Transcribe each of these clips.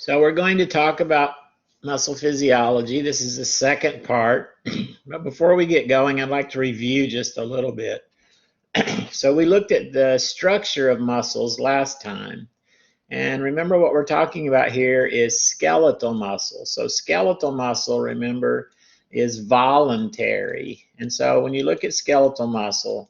So we're going to talk about muscle physiology. This is the second part. But before we get going, I'd like to review just a little bit. So we looked at the structure of muscles last time. And remember, what we're talking about here is skeletal muscle. So skeletal muscle, remember, is voluntary. And so when you look at skeletal muscle,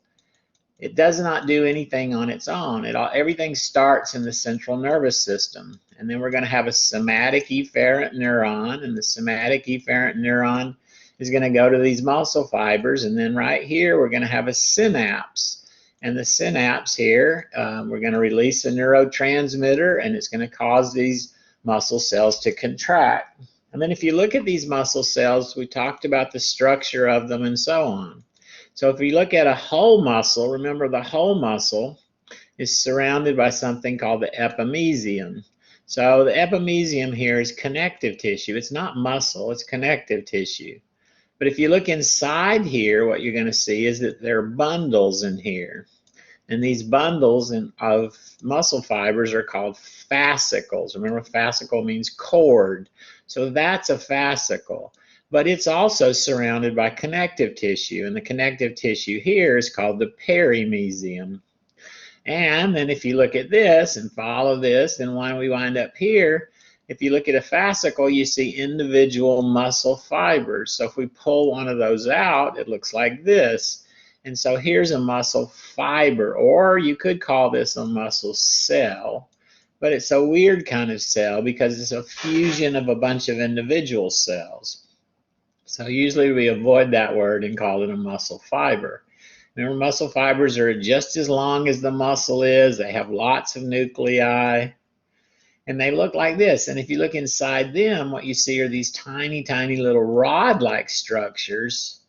it does not do anything on its own. Everything starts in the central nervous system. And then we're going to have a somatic efferent neuron, and the somatic efferent neuron is going to go to these muscle fibers. And then right here, we're going to have a synapse. And the synapse here, we're going to release a neurotransmitter, and it's going to cause these muscle cells to contract. And then if you look at these muscle cells, we talked about the structure of them and so on. So if you look at a whole muscle, remember the whole muscle is surrounded by something called the epimysium. So the epimysium here is connective tissue. It's not muscle, it's connective tissue. But if you look inside here, what you're going to see is that there are bundles in here. And these bundles of muscle fibers are called fascicles. Remember, fascicle means cord. So that's a fascicle. But it's also surrounded by connective tissue, and the connective tissue here is called the perimysium. And then if you look at this and follow this, then when we wind up here, if you look at a fascicle, you see individual muscle fibers. So if we pull one of those out, it looks like this. And so here's a muscle fiber, or you could call this a muscle cell. But it's a weird kind of cell because it's a fusion of a bunch of individual cells. So usually we avoid that word and call it a muscle fiber. Remember, muscle fibers are just as long as the muscle is. They have lots of nuclei, and they look like this. And if you look inside them, what you see are these tiny, tiny little rod-like structures,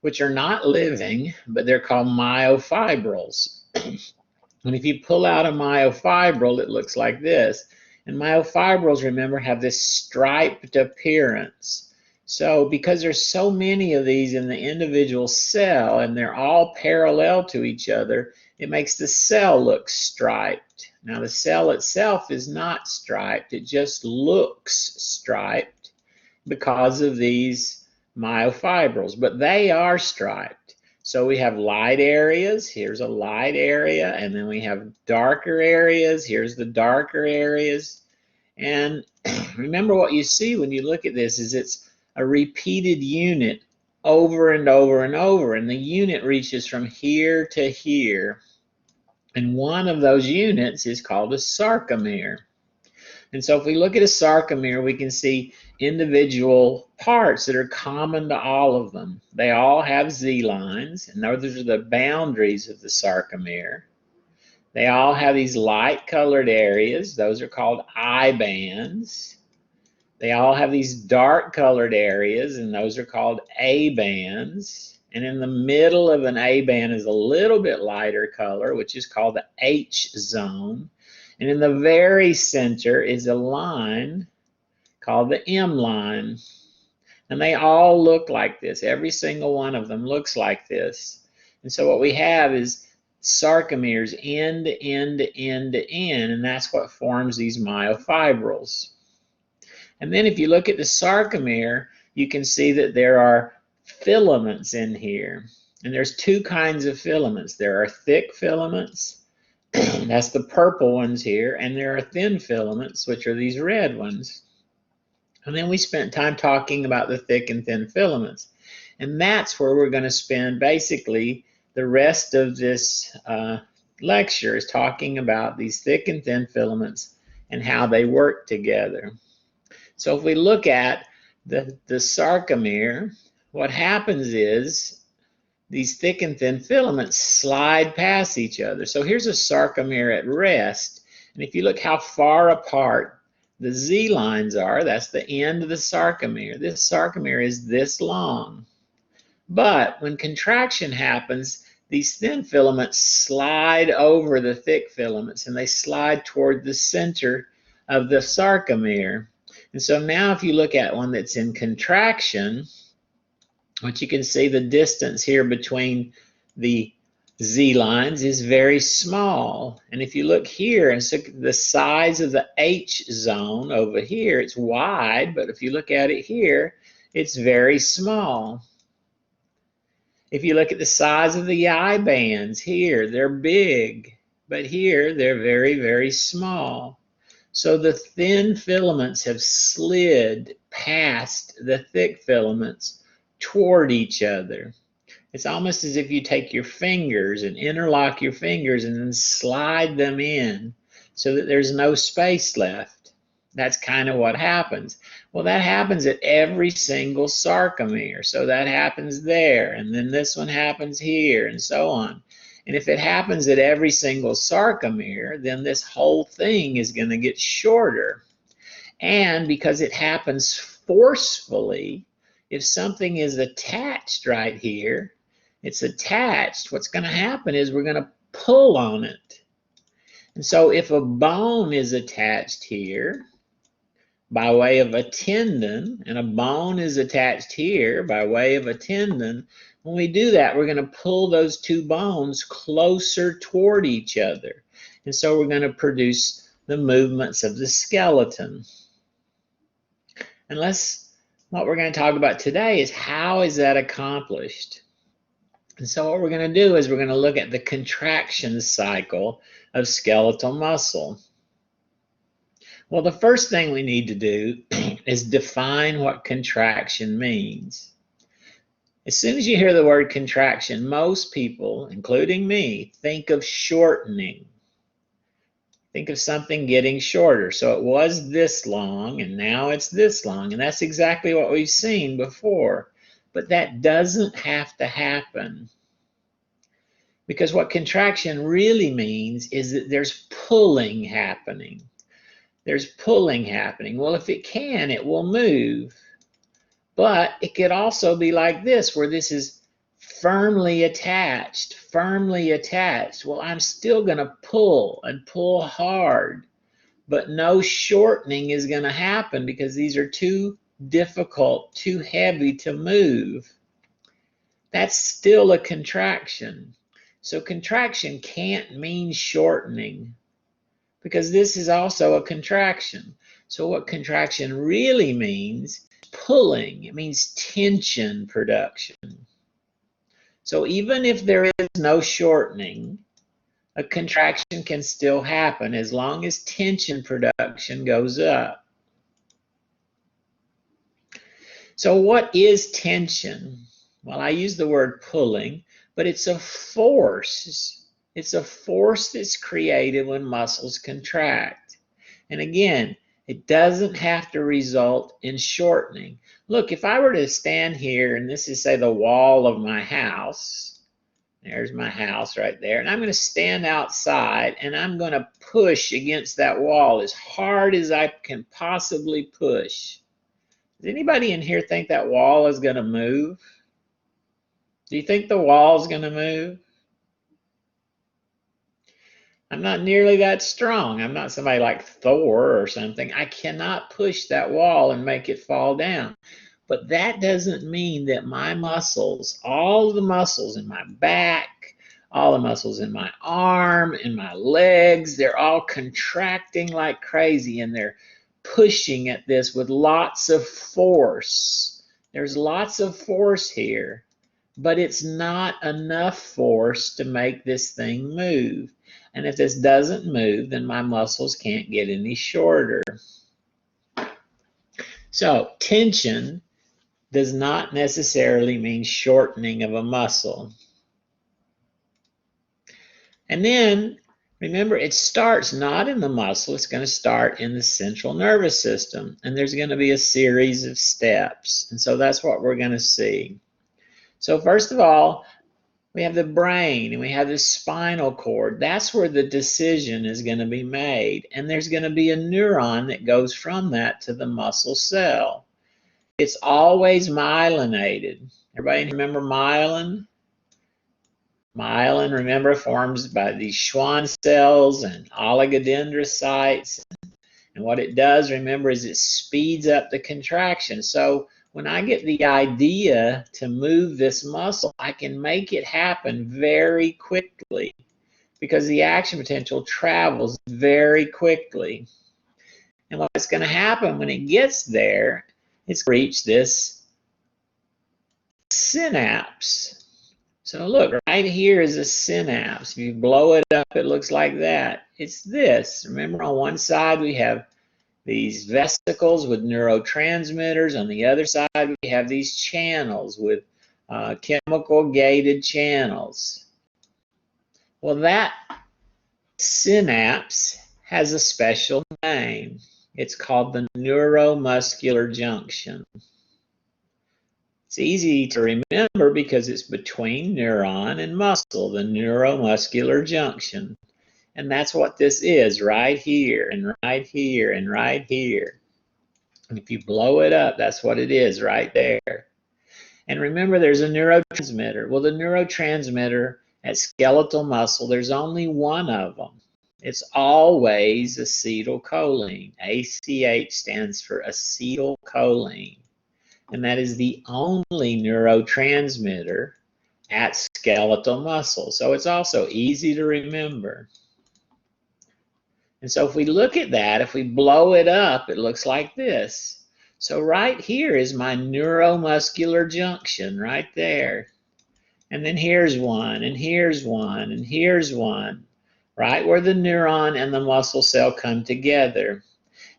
which are not living, but they're called myofibrils. And if you pull out a myofibril, it looks like this. And myofibrils, remember, have this striped appearance. So because there's so many of these in the individual cell and they're all parallel to each other, it makes the cell look striped. Now the cell itself is not striped, it just looks striped because of these myofibrils, but they are striped. So we have light areas, here's a light area, and then we have darker areas, here's the darker areas. And remember, what you see when you look at this is it's a repeated unit over and over and over, and the unit reaches from here to here. And one of those units is called a sarcomere. And so if we look at a sarcomere, we can see individual parts that are common to all of them. They all have Z-lines, and those are the boundaries of the sarcomere. They all have these light-colored areas. Those are called I-bands. They all have these dark-colored areas, and those are called A-bands. And in the middle of an A-band is a little bit lighter color, which is called the H-zone. And in the very center is a line called the M-line. And they all look like this. Every single one of them looks like this. And so what we have is sarcomeres end to end to end to end, and that's what forms these myofibrils. And then if you look at the sarcomere, you can see that there are filaments in here. And there's two kinds of filaments. There are thick filaments, that's the purple ones here, and there are thin filaments, which are these red ones. And then we spent time talking about the thick and thin filaments. And that's where we're going to spend basically the rest of this lecture, is talking about these thick and thin filaments and how they work together. So if we look at the sarcomere, what happens is these thick and thin filaments slide past each other. So here's a sarcomere at rest. And if you look how far apart the Z lines are, that's the end of the sarcomere. This sarcomere is this long. But when contraction happens, these thin filaments slide over the thick filaments, and they slide toward the center of the sarcomere. And so now if you look at one that's in contraction, what you can see, the distance here between the Z lines is very small. And if you look here and look at the size of the H zone over here, it's wide, but if you look at it here, it's very small. If you look at the size of the I bands here, they're big, but here they're very, very small. So the thin filaments have slid past the thick filaments toward each other. It's almost as if you take your fingers and interlock your fingers and then slide them in so that there's no space left. That's kind of what happens. Well, that happens at every single sarcomere. So that happens there, and then this one happens here, and so on. And if it happens at every single sarcomere, then this whole thing is going to get shorter. And because it happens forcefully, if something is attached right here, it's attached, what's going to happen is we're going to pull on it. And so if a bone is attached here by way of a tendon, and a bone is attached here by way of a tendon, when we do that, we're going to pull those two bones closer toward each other. And so we're going to produce the movements of the skeleton. And what we're going to talk about today is how is that accomplished? And so what we're going to do is we're going to look at the contraction cycle of skeletal muscle. Well, the first thing we need to do is define what contraction means. As soon as you hear the word contraction, most people, including me, think of shortening. Think of something getting shorter. So it was this long and now it's this long, and that's exactly what we've seen before. But that doesn't have to happen. Because what contraction really means is that there's pulling happening. There's pulling happening. Well, if it can, it will move. But it could also be like this, where this is firmly attached, firmly attached. Well, I'm still going to pull and pull hard, but no shortening is going to happen because these are too difficult, too heavy to move. That's still a contraction. So contraction can't mean shortening because this is also a contraction. So what contraction really means, pulling, it means tension production. So even if there is no shortening, a contraction can still happen as long as tension production goes up. So what is tension? Well, I use the word pulling, but it's a force. It's a force that's created when muscles contract. And again, it doesn't have to result in shortening. Look, if I were to stand here, and this is, say, the wall of my house, there's my house right there, and I'm going to stand outside, and I'm going to push against that wall as hard as I can possibly push. Does anybody in here think that wall is going to move? Do you think the wall is going to move? I'm not nearly that strong. I'm not somebody like Thor or something. I cannot push that wall and make it fall down. But that doesn't mean that my muscles, all the muscles in my back, all the muscles in my arm, in my legs, they're all contracting like crazy, and they're pushing at this with lots of force. There's lots of force here, but it's not enough force to make this thing move. And if this doesn't move, then my muscles can't get any shorter. So tension does not necessarily mean shortening of a muscle. And then, remember, it starts not in the muscle, it's going to start in the central nervous system. And there's going to be a series of steps. And so that's what we're going to see. So first of all, we have the brain and we have the spinal cord. That's where the decision is going to be made. And there's going to be a neuron that goes from that to the muscle cell. It's always myelinated. Everybody remember myelin? Myelin, remember, forms by these Schwann cells and oligodendrocytes. And what it does, remember, is it speeds up the contraction. So when I get the idea to move this muscle, I can make it happen very quickly because the action potential travels very quickly. And what's going to happen when it gets there, it's going to reach this synapse. So look, right here is a synapse. If you blow it up, it looks like that. It's this. Remember, on one side we have these vesicles with neurotransmitters. On the other side, we have these channels with chemical gated channels. Well, that synapse has a special name. It's called the neuromuscular junction. It's easy to remember because it's between neuron and muscle, the neuromuscular junction. And that's what this is right here and right here and right here. And if you blow it up, that's what it is right there. And remember, there's a neurotransmitter. Well, the neurotransmitter at skeletal muscle, there's only one of them. It's always acetylcholine. ACH stands for acetylcholine. And that is the only neurotransmitter at skeletal muscle. So it's also easy to remember. And so if we look at that, if we blow it up, it looks like this. So right here is my neuromuscular junction, right there. And then here's one, and here's one, and here's one, right where the neuron and the muscle cell come together.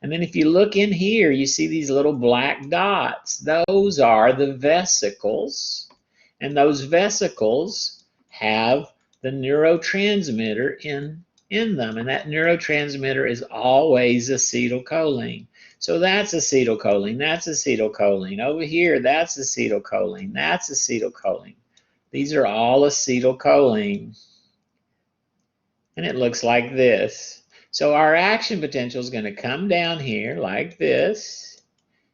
And then if you look in here, you see these little black dots. Those are the vesicles. And those vesicles have the neurotransmitter in them. And that neurotransmitter is always acetylcholine. So that's acetylcholine, that's acetylcholine. Over here, that's acetylcholine, that's acetylcholine. These are all acetylcholine. And it looks like this. So our action potential is going to come down here like this.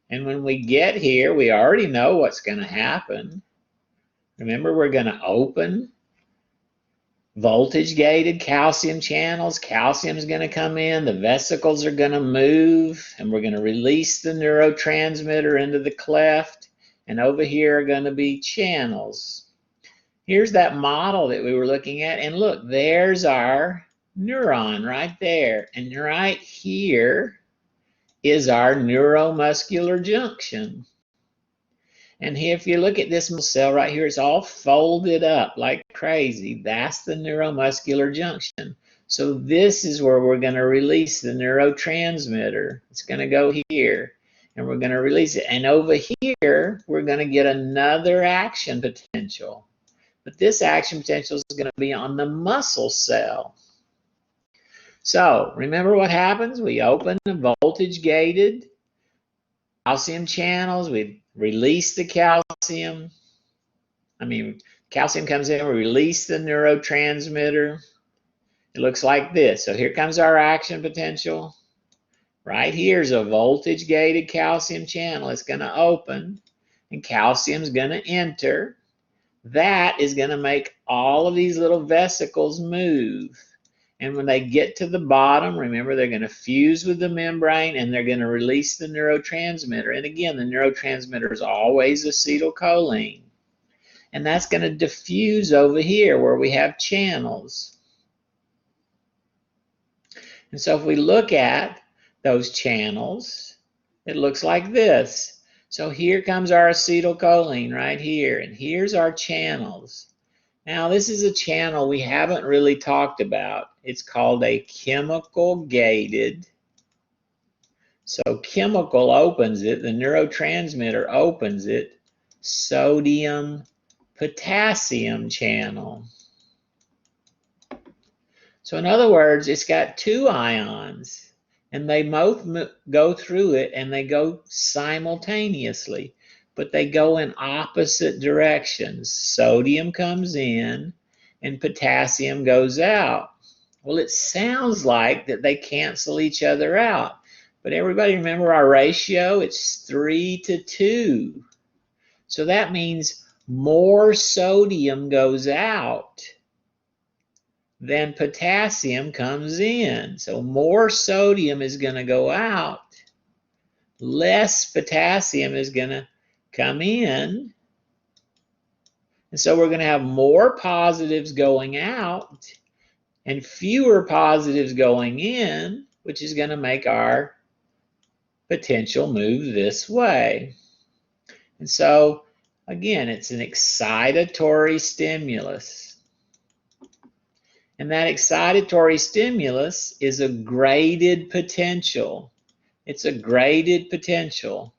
And when we get here, we already know what's going to happen. Remember, we're going to open voltage-gated calcium channels. Calcium is going to come in. The vesicles are going to move. And we're going to release the neurotransmitter into the cleft. And over here are going to be channels. Here's that model that we were looking at. And look, there's our neuron right there. And right here is our neuromuscular junction. And here, if you look at this cell right here, it's all folded up like crazy. That's the neuromuscular junction. So this is where we're going to release the neurotransmitter. It's going to go here, and we're going to release it. And over here, we're going to get another action potential. But this action potential is going to be on the muscle cell. So remember what happens? We open the voltage-gated calcium channels. We release the calcium. Calcium comes in, we release the neurotransmitter. It looks like this. So here comes our action potential. Right here is a voltage-gated calcium channel. It's going to open, and calcium is going to enter. That is going to make all of these little vesicles move. And when they get to the bottom, remember, they're going to fuse with the membrane and they're going to release the neurotransmitter. And again, the neurotransmitter is always acetylcholine. And that's going to diffuse over here where we have channels. And so if we look at those channels, it looks like this. So here comes our acetylcholine right here. And here's our channels. Now, this is a channel we haven't really talked about. It's called a chemical gated. So chemical opens it, the neurotransmitter opens it, sodium-potassium channel. So in other words, it's got two ions, and they both go through it, and they go simultaneously. But they go in opposite directions. Sodium comes in and potassium goes out. Well, it sounds like that they cancel each other out. But everybody remember our ratio? It's 3:2. So that means more sodium goes out than potassium comes in. So more sodium is going to go out. Less potassium is going to come in. And so we're going to have more positives going out and fewer positives going in, which is going to make our potential move this way. And so, again, it's an excitatory stimulus. And that excitatory stimulus is a graded potential. It's a graded potential.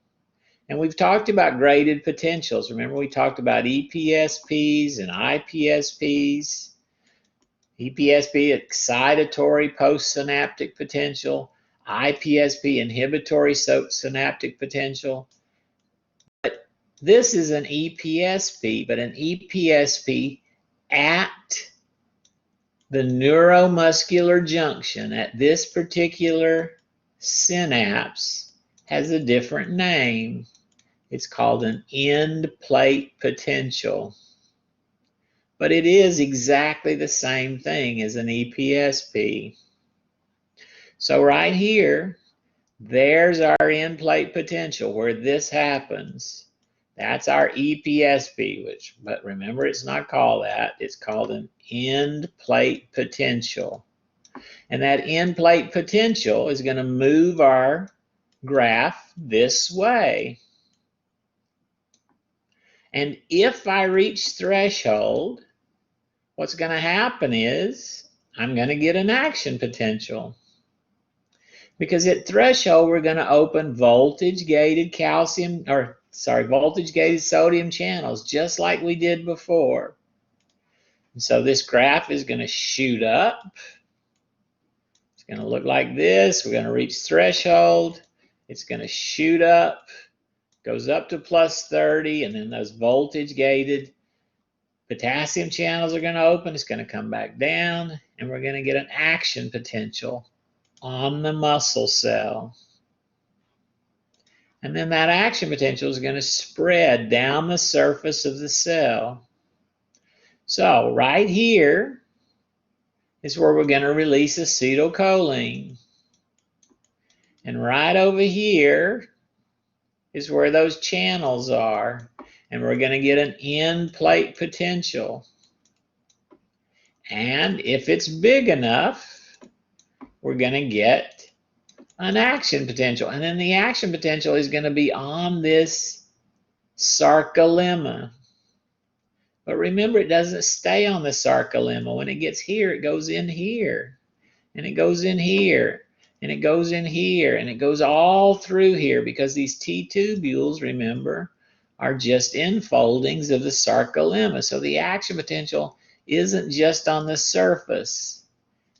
And we've talked about graded potentials. Remember, we talked about EPSPs and IPSPs. EPSP, excitatory postsynaptic potential. IPSP, inhibitory synaptic potential. But this is an EPSP, but an EPSP at the neuromuscular junction at this particular synapse has a different name. It's called an end plate potential. But it is exactly the same thing as an EPSP. So right here, there's our end plate potential where this happens. That's our EPSP, but remember, it's not called that. It's called an end plate potential. And that end plate potential is going to move our graph this way. And if I reach threshold, what's going to happen is I'm going to get an action potential. Because at threshold, we're going to open voltage-gated voltage-gated sodium channels, just like we did before. And so this graph is going to shoot up. It's going to look like this. We're going to reach threshold. It's going to shoot up, goes up to plus 30, and then those voltage-gated potassium channels are going to open. It's going to come back down, and we're going to get an action potential on the muscle cell. And then that action potential is going to spread down the surface of the cell. So right here is where we're going to release acetylcholine. And right over here is where those channels are. And we're going to get an end plate potential. And if it's big enough, we're going to get an action potential. And then the action potential is going to be on this sarcolemma. But remember, it doesn't stay on the sarcolemma. When it gets here, it goes in here. And it goes in here. And it goes in here. And it goes all through here because these T-tubules, remember, are just enfoldings of the sarcolemma. So the action potential isn't just on the surface.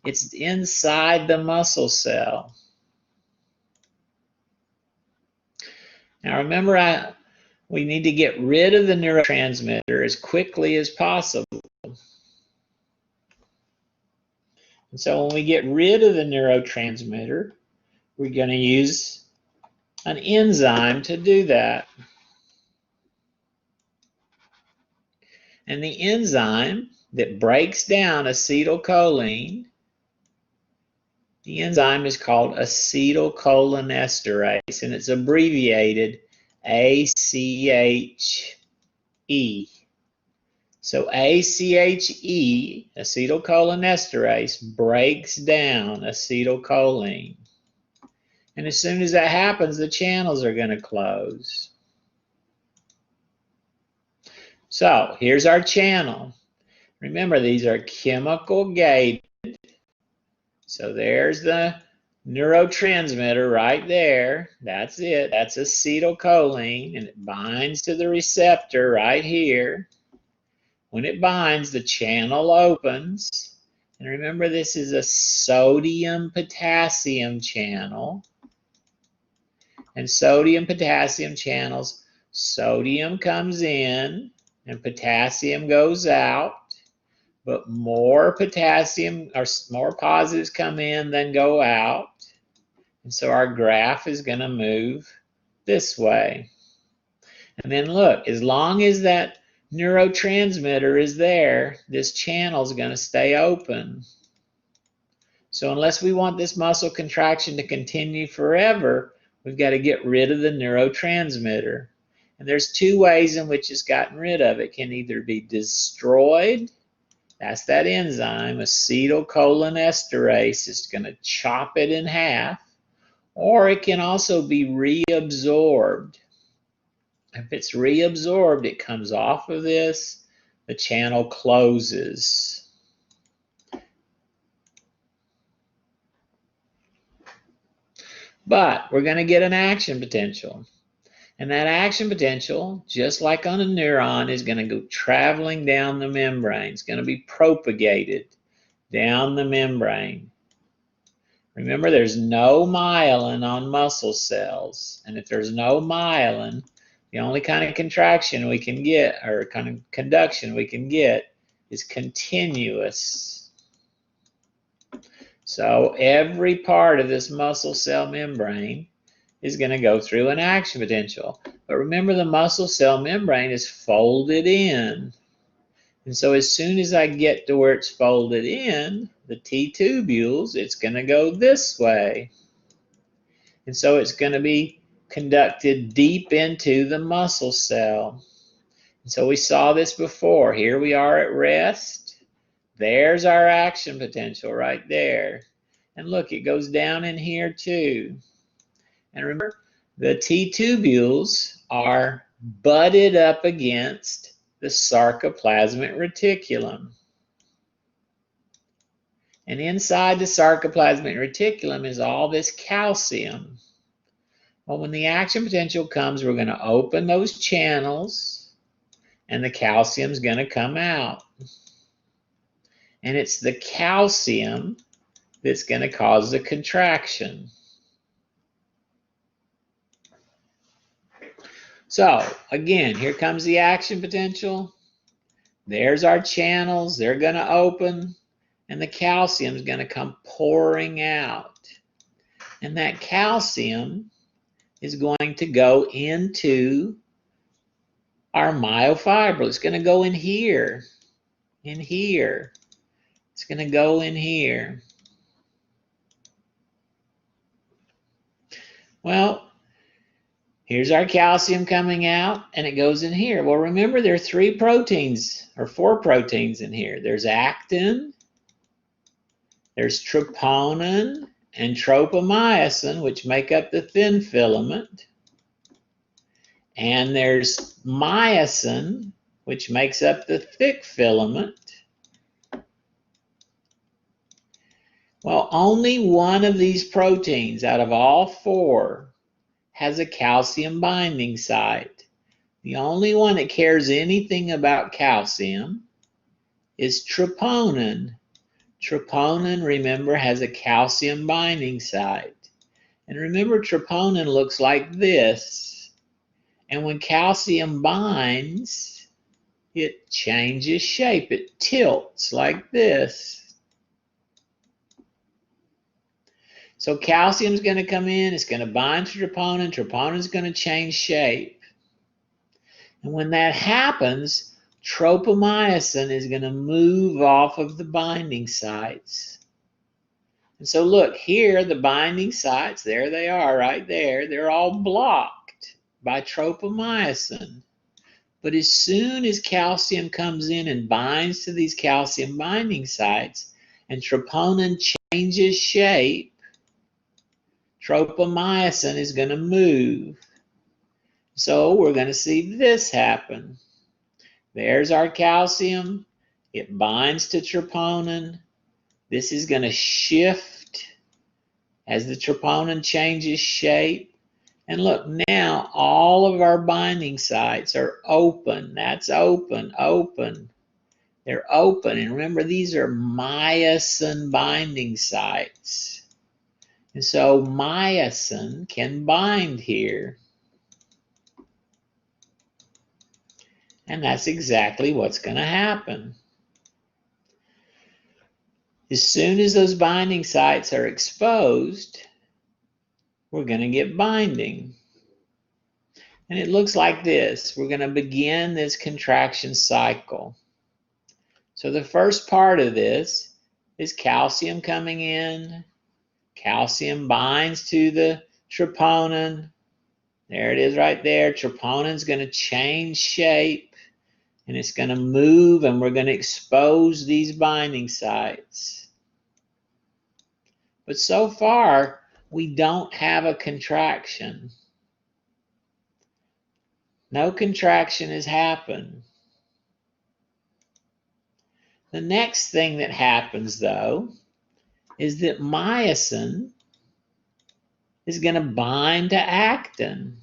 It's inside the muscle cell. Now remember, we need to get rid of the neurotransmitter as quickly as possible. And so when we get rid of the neurotransmitter, we're going to use an enzyme to do that. And the enzyme that breaks down acetylcholine, the enzyme is called acetylcholinesterase, and it's abbreviated ACHE. So ACHE, acetylcholinesterase, breaks down acetylcholine. And as soon as that happens, the channels are going to close. So here's our channel. Remember, these are chemical gated. So there's the neurotransmitter right there. That's it. That's acetylcholine, and it binds to the receptor right here. When it binds, the channel opens. And remember, this is a sodium-potassium channel. And sodium-potassium channels, sodium comes in and potassium goes out. But more potassium or more positives come in than go out. And so our graph is going to move this way. And then look, as long as that neurotransmitter is there, this channel is going to stay open. So unless we want this muscle contraction to continue forever, we've got to get rid of the neurotransmitter. And there's two ways in which it's gotten rid of it. It can either be destroyed, that's that enzyme, acetylcholinesterase, is going to chop it in half, or it can also be reabsorbed. If it's reabsorbed, it comes off of this, the channel closes. But we're going to get an action potential. And that action potential, just like on a neuron, is going to go traveling down the membrane. It's going to be propagated down the membrane. Remember, there's no myelin on muscle cells. And if there's no myelin, the only kind of contraction we can get, or kind of conduction we can get, is continuous. So every part of this muscle cell membrane is going to go through an action potential. But remember, the muscle cell membrane is folded in. And so as soon as I get to where it's folded in, the T-tubules, it's going to go this way. And so it's going to be conducted deep into the muscle cell. And so we saw this before. Here we are at rest. There's our action potential right there. And look, it goes down in here too. And remember, the T-tubules are butted up against the sarcoplasmic reticulum. And inside the sarcoplasmic reticulum is all this calcium. Well, when the action potential comes, we're going to open those channels, and the calcium's going to come out. And it's the calcium that's going to cause the contraction. So, again, here comes the action potential. There's our channels. They're going to open, and the calcium is going to come pouring out. And that calcium is going to go into our myofibril. It's going to go in here, in here. It's going to go in here. Well, here's our calcium coming out, and it goes in here. Well, remember, there are 3 proteins, or 4 proteins in here. There's actin, there's troponin, and tropomyosin, which make up the thin filament. And there's myosin, which makes up the thick filament. Well, only one of these proteins out of all 4 has a calcium binding site. The only one that cares anything about calcium is troponin. Troponin, remember, has a calcium binding site. And remember, troponin looks like this. And when calcium binds, it changes shape. It tilts like this. So calcium is going to come in, it's going to bind to troponin, troponin is going to change shape. And when that happens, tropomyosin is going to move off of the binding sites. And so look, here the binding sites, there they are right there, they're all blocked by tropomyosin. But as soon as calcium comes in and binds to these calcium binding sites, and troponin changes shape, tropomyosin is going to move. So we're going to see this happen. There's our calcium. It binds to troponin. This is going to shift as the troponin changes shape. And look, now all of our binding sites are open. That's open, open. They're open. And remember, these are myosin binding sites. And so myosin can bind here. And that's exactly what's going to happen. As soon as those binding sites are exposed, we're going to get binding. And it looks like this. We're going to begin this contraction cycle. So the first part of this is calcium coming in. Calcium binds to the troponin. There it is right there. Troponins going to change shape, and it's going to move, and we're going to expose these binding sites. But so far, we don't have a contraction. No contraction has happened. The next thing that happens, though, is that myosin is going to bind to actin.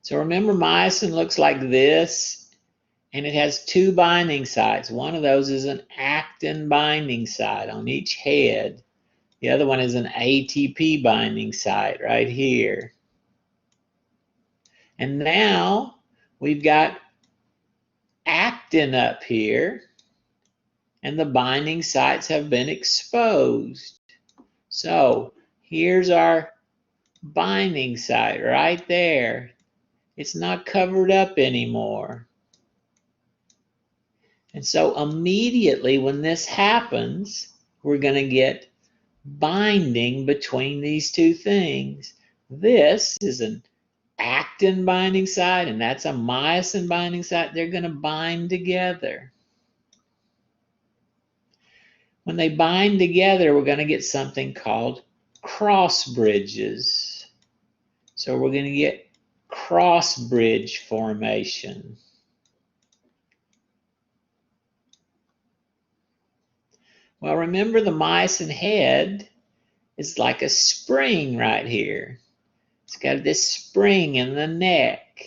So remember, myosin looks like this, and it has two binding sites. One of those is an actin binding site on each head. The other one is an ATP binding site right here. And now we've got actin up here, and the binding sites have been exposed. So here's our binding site right there. It's not covered up anymore. And so immediately when this happens, we're going to get binding between these two things. This is an actin binding site, and that's a myosin binding site. They're going to bind together. When they bind together, we're going to get something called cross bridges. So we're going to get cross bridge formation. Well, remember, the myosin head is like a spring right here. It's got this spring in the neck.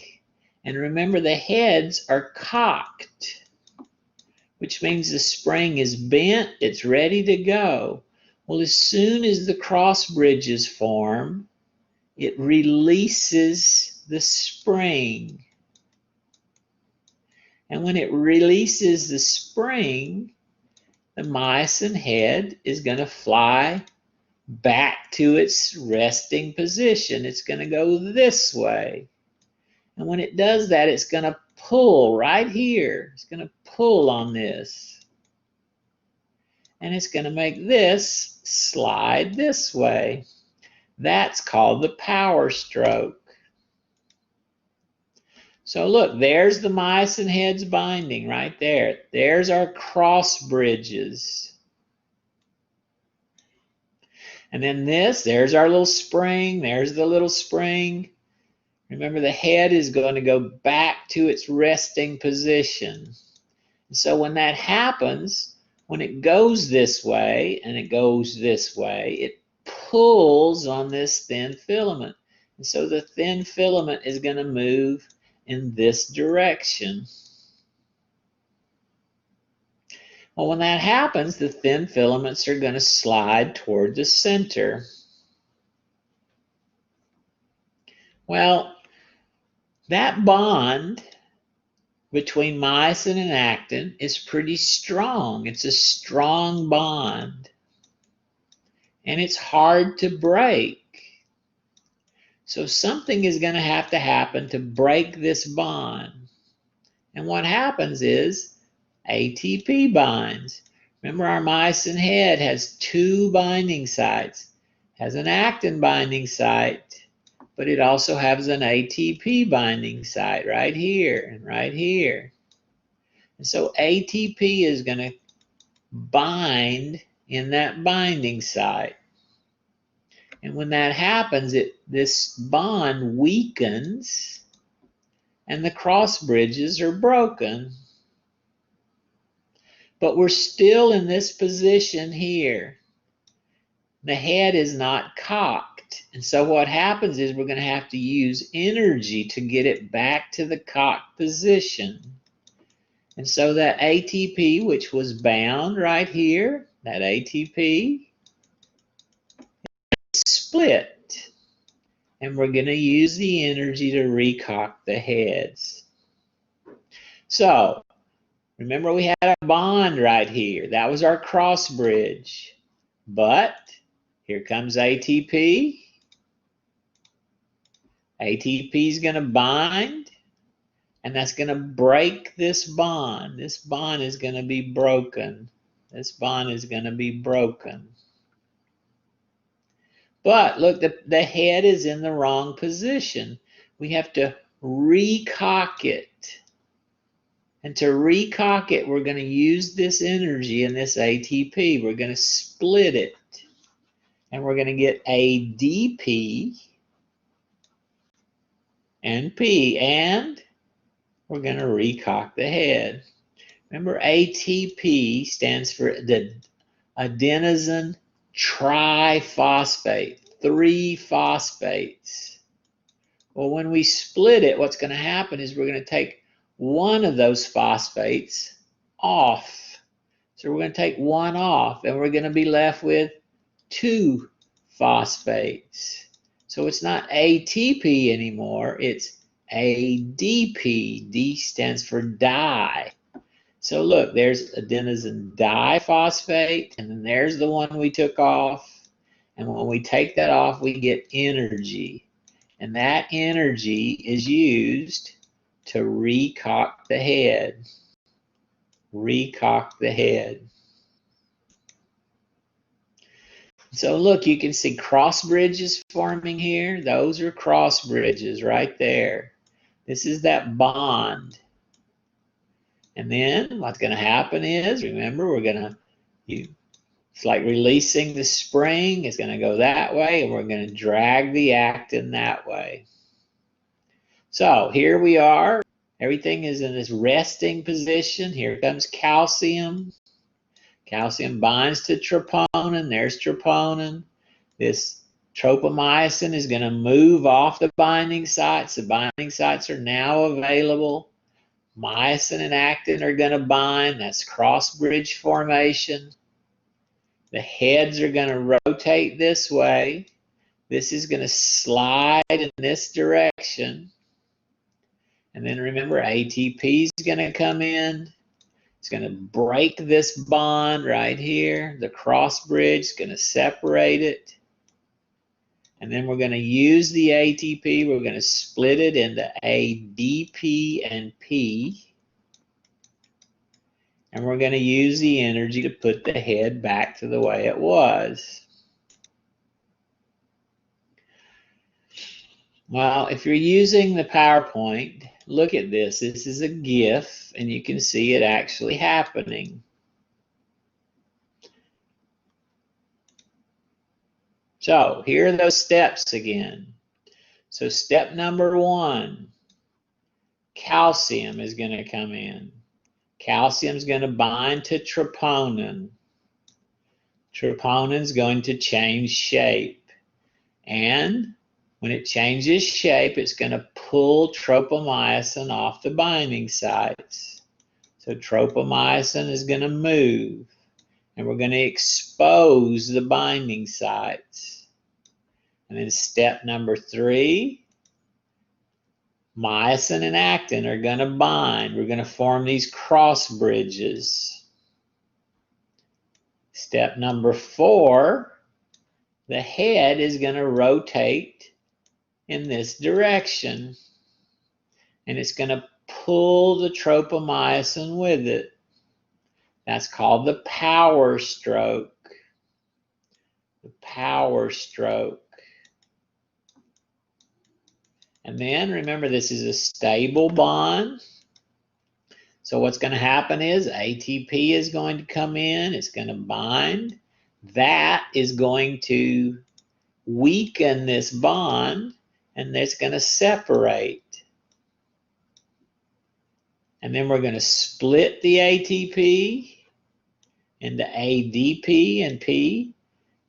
And remember, the heads are cocked, which means the spring is bent, it's ready to go. Well, as soon as the cross bridges form, it releases the spring. And when it releases the spring, the myosin head is going to fly back to its resting position. It's going to go this way. And when it does that, it's going to pull right here. It's going to pull on this. And it's going to make this slide this way. That's called the power stroke. So look, there's the myosin heads binding right there. There's our cross bridges. And then there's our little spring. There's the little spring. Remember, the head is going to go back to its resting position. And so when that happens, when it goes this way and it goes this way, it pulls on this thin filament. And so the thin filament is going to move in this direction. Well, when that happens, the thin filaments are going to slide toward the center. Well, that bond between myosin and actin is pretty strong. It's a strong bond. And it's hard to break. So something is going to have to happen to break this bond. And what happens is ATP binds. Remember, our myosin head has two binding sites. It has an actin binding site, but it also has an ATP binding site right here and right here. And so ATP is going to bind in that binding site. And when that happens, this bond weakens and the cross bridges are broken. But we're still in this position here. The head is not cocked. And so what happens is we're going to have to use energy to get it back to the cocked position. And so that ATP, which was bound right here, that ATP split. And we're going to use the energy to recock the heads. So remember, we had a bond right here. That was our cross bridge. But here comes ATP. ATP is going to bind, and that's going to break this bond. This bond is going to be broken. This bond is going to be broken. But look, the head is in the wrong position. We have to recock it. And to recock it, we're going to use this energy in this ATP. We're going to split it. And we're going to get ADP and P. And we're going to recock the head. Remember, ATP stands for the adenosine triphosphate, 3 phosphates. Well, when we split it, what's going to happen is we're going to take one of those phosphates off. So we're going to take one off, and we're going to be left with 2 phosphates. So it's not ATP anymore, it's ADP. D stands for di. So look, there's adenosine diphosphate, and then there's the one we took off. And when we take that off, we get energy. And that energy is used to recock the head. Recock the head. So look, you can see cross bridges forming here. Those are cross bridges right there. This is that bond. And then what's going to happen is, remember, we're going to, it's like releasing the spring. It's going to go that way, and we're going to drag the actin that way. So here we are. Everything is in this resting position. Here comes calcium. Calcium binds to troponin. There's troponin. This tropomyosin is going to move off the binding sites. The binding sites are now available. Myosin and actin are going to bind. That's cross bridge formation. The heads are going to rotate this way. This is going to slide in this direction. And then remember, ATP is going to come in. It's going to break this bond right here. The cross bridge is going to separate it. And then we're going to use the ATP. We're going to split it into ADP and P. And we're going to use the energy to put the head back to the way it was. Well, if you're using the PowerPoint, look at this. This is a GIF, and you can see it actually happening. So here are those steps again. So step number 1, calcium is going to come in. Calcium is going to bind to troponin. Troponin is going to change shape. And when it changes shape, it's going to pull tropomyosin off the binding sites. So tropomyosin is going to move. And we're going to expose the binding sites. And then step number 3, myosin and actin are going to bind. We're going to form these cross bridges. Step number 4, the head is going to rotate in this direction. And it's going to pull the tropomyosin with it. That's called the power stroke. The power stroke. And then remember, this is a stable bond. So what's going to happen is ATP is going to come in. It's going to bind. That is going to weaken this bond, and it's going to separate. And then we're going to split the ATP into ADP and P.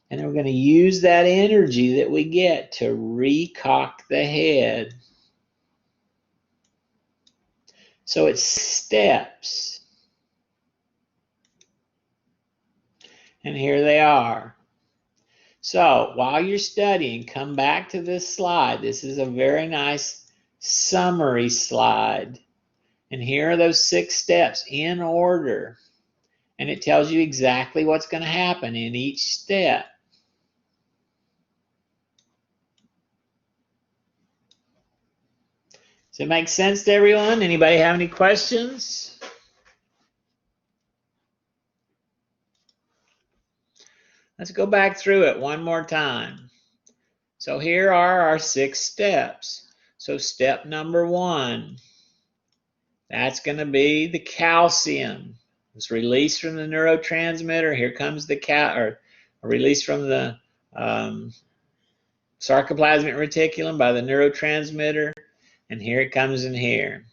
And we're going to use that energy that we get to recock the head. So it's steps. And here they are. So while you're studying, come back to this slide. This is a very nice summary slide. And here are those 6 steps in order. And it tells you exactly what's going to happen in each step. Does it make sense to everyone? Anybody have any questions? Let's go back through it one more time. So here are our 6 steps. So step number 1, that's going to be the calcium. It's released from the neurotransmitter. Here comes the released from the sarcoplasmic reticulum by the neurotransmitter, and here it comes in here.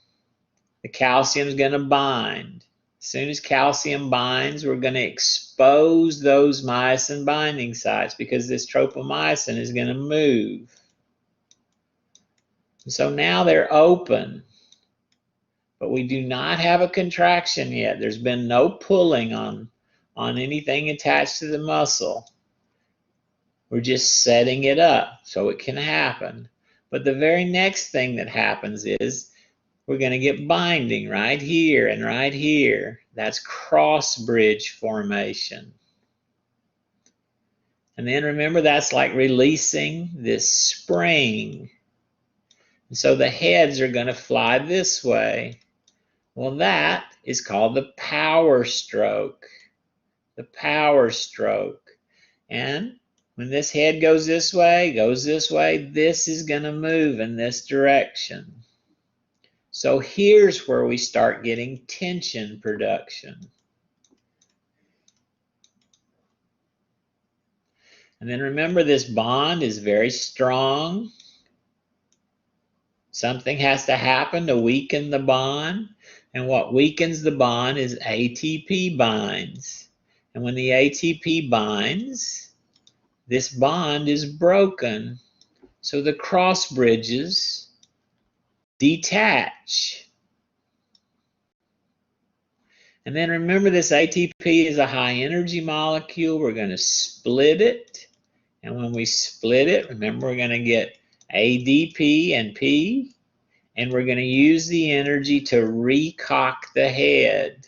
The calcium is going to bind. As soon as calcium binds, we're going to expose those myosin binding sites because this tropomyosin is going to move. So now they're open, but we do not have a contraction yet. There's been no pulling on anything attached to the muscle. We're just setting it up so it can happen. But the very next thing that happens is we're going to get binding right here and right here. That's cross bridge formation. And then remember, that's like releasing this spring. And so the heads are going to fly this way. Well, that is called the power stroke. The power stroke. And when this head goes this way, this is going to move in this direction. So here's where we start getting tension production. And then remember, this bond is very strong. Something has to happen to weaken the bond. And what weakens the bond is ATP binds. And when the ATP binds, this bond is broken. So the cross bridges detach. And then remember, this ATP is a high energy molecule. We're going to split it. And when we split it, remember, we're going to get ADP and P. And we're going to use the energy to recock the head.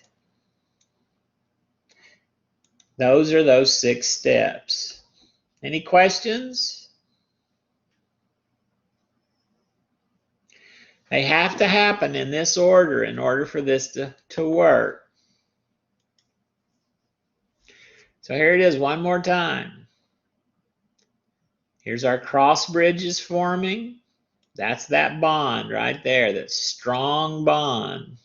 Those are those 6 steps. Any questions? They have to happen in this order in order for this to work. So here it is one more time. Here's our cross bridges forming. That's that bond right there, that strong bond.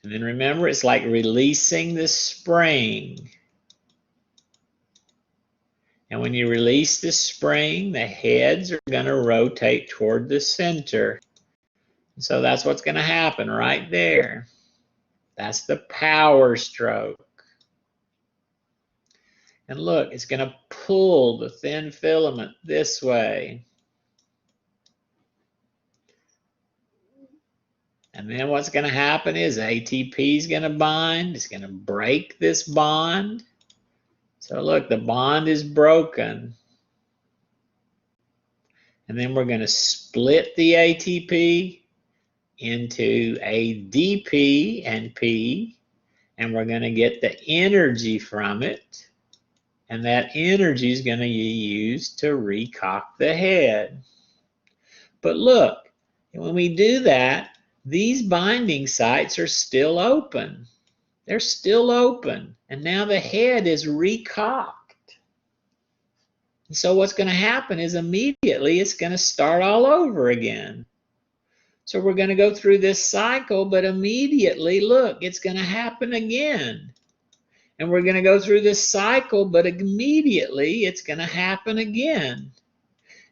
And then remember, it's like releasing the spring. And when you release the spring, the heads are going to rotate toward the center. And so that's what's going to happen right there. That's the power stroke. And look, it's going to pull the thin filament this way. And then what's going to happen is ATP is going to bind. It's going to break this bond. So look, the bond is broken. And then we're going to split the ATP into ADP and P. And we're going to get the energy from it. And that energy is going to be used to recock the head. But look, when we do that, these binding sites are still open. They're still open. And now the head is recocked. And so what's going to happen is immediately it's going to start all over again. So we're going to go through this cycle, but immediately, look, it's going to happen again. And we're going to go through this cycle, but immediately it's going to happen again.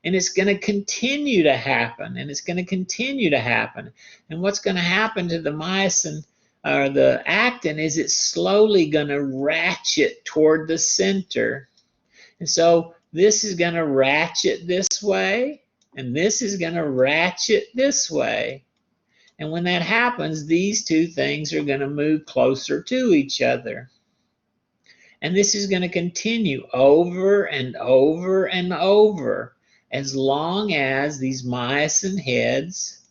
And it's going to continue to happen, and it's going to continue to happen. And what's going to happen to the myosin or the actin is it's slowly going to ratchet toward the center. And so this is going to ratchet this way, and this is going to ratchet this way. And when that happens, these two things are going to move closer to each other. And this is going to continue over and over and over as long as these myosin heads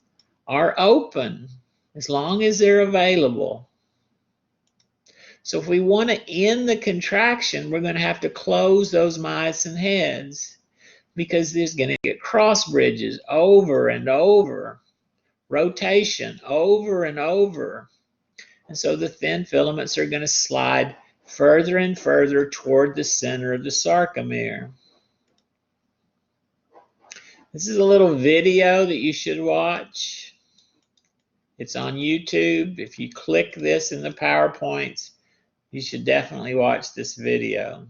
are open, as long as they're available. So if we want to end the contraction, we're going to have to close those myosin heads because there's going to get cross bridges over and over, rotation over and over. And so the thin filaments are going to slide further and further toward the center of the sarcomere. This is a little video that you should watch. It's on YouTube. If you click this in the PowerPoints, you should definitely watch this video.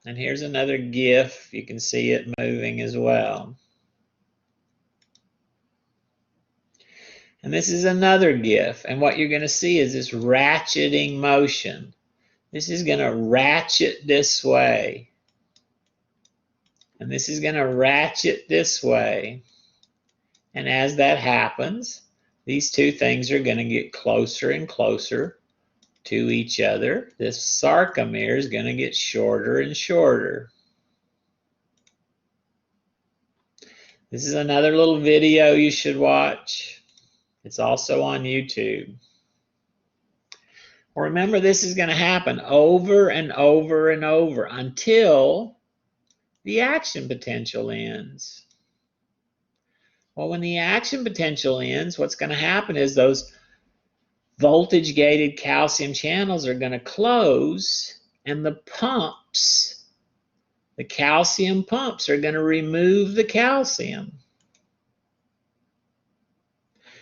And here's another GIF. You can see it moving as well. And this is another GIF. And what you're going to see is this ratcheting motion. This is going to ratchet this way. And this is going to ratchet this way. And as that happens, these two things are going to get closer and closer to each other. This sarcomere is going to get shorter and shorter. This is another little video you should watch. It's also on YouTube. Well, remember, this is going to happen over and over and over until the action potential ends. Well, when the action potential ends, what's going to happen is those voltage-gated calcium channels are going to close, and the pumps, the calcium pumps, are going to remove the calcium.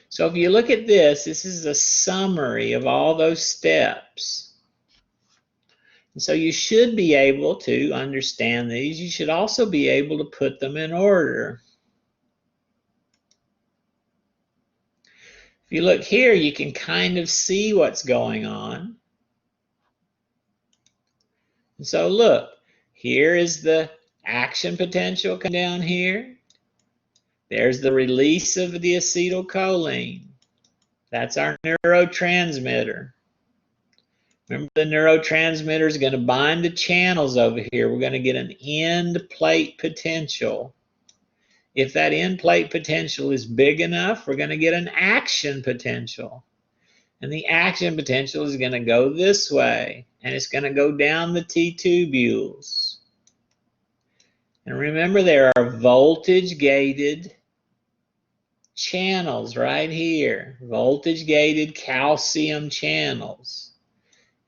So if you look at this, this is a summary of all those steps. And so you should be able to understand these. You should also be able to put them in order. If you look here, you can kind of see what's going on. And so look, here is the action potential coming down here. There's the release of the acetylcholine. That's our neurotransmitter. Remember, the neurotransmitter is going to bind the channels over here. We're going to get an end plate potential. If that end plate potential is big enough, we're going to get an action potential. And the action potential is going to go this way, and it's going to go down the T-tubules. And remember, there are voltage-gated channels right here, voltage-gated calcium channels.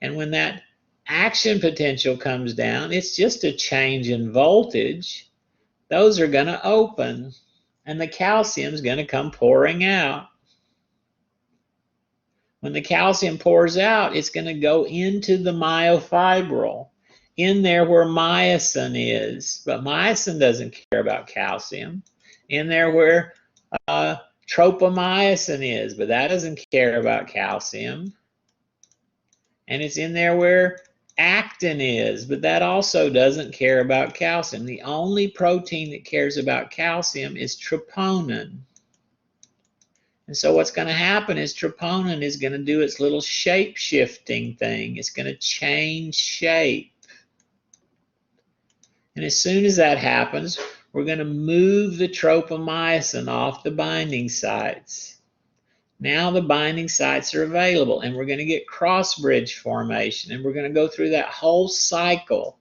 And when that action potential comes down, it's just a change in voltage. Those are going to open, and the calcium is going to come pouring out. When the calcium pours out, it's going to go into the myofibril, in there where myosin is. But myosin doesn't care about calcium. In there where tropomyosin is, but that doesn't care about calcium. And it's in there where actin is, but that also doesn't care about calcium. The only protein that cares about calcium is troponin. And so what's going to happen is troponin is going to do its little shape-shifting thing. It's going to change shape. And as soon as that happens, we're going to move the tropomyosin off the binding sites. Now the binding sites are available, and we're going to get cross-bridge formation, and we're going to go through that whole cycle.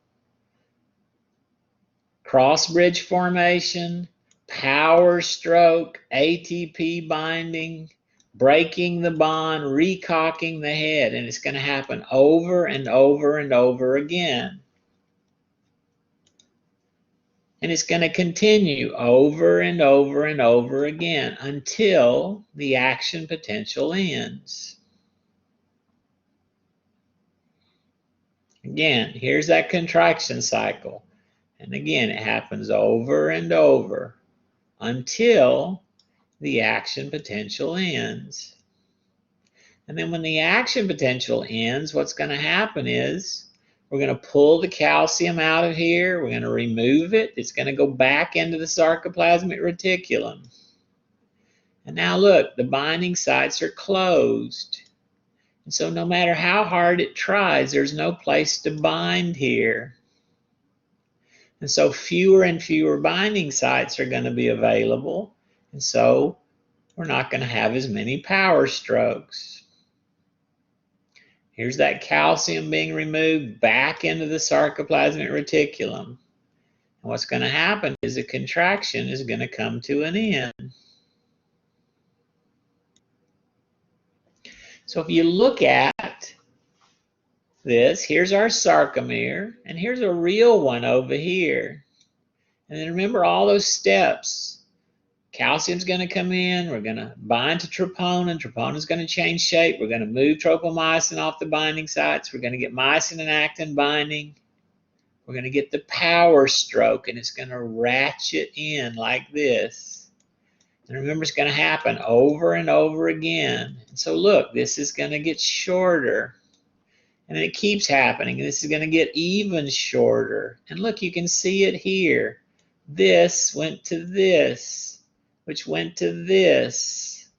Cross-bridge formation, power stroke, ATP binding, breaking the bond, recocking the head, and it's going to happen over and over and over again. And it's going to continue over and over and over again until the action potential ends. Again, here's that contraction cycle. And again, it happens over and over until the action potential ends. And then when the action potential ends, what's going to happen is we're going to pull the calcium out of here. We're going to remove it. It's going to go back into the sarcoplasmic reticulum. And now look, the binding sites are closed. And so no matter how hard it tries, there's no place to bind here. And so fewer and fewer binding sites are going to be available. And so we're not going to have as many power strokes. Here's that calcium being removed back into the sarcoplasmic reticulum. And what's going to happen is the contraction is going to come to an end. So if you look at this. Here's our sarcomere, and here's a real one over here. And then remember all those steps. Calcium's going to come in. We're going to bind to troponin. Troponin's going to change shape. We're going to move tropomyosin off the binding sites. We're going to get myosin and actin binding. We're going to get the power stroke, and it's going to ratchet in like this. And remember, it's going to happen over and over again. And so look, this is going to get shorter. And it keeps happening. This is going to get even shorter. And look, you can see it here. This went to this, which went to this.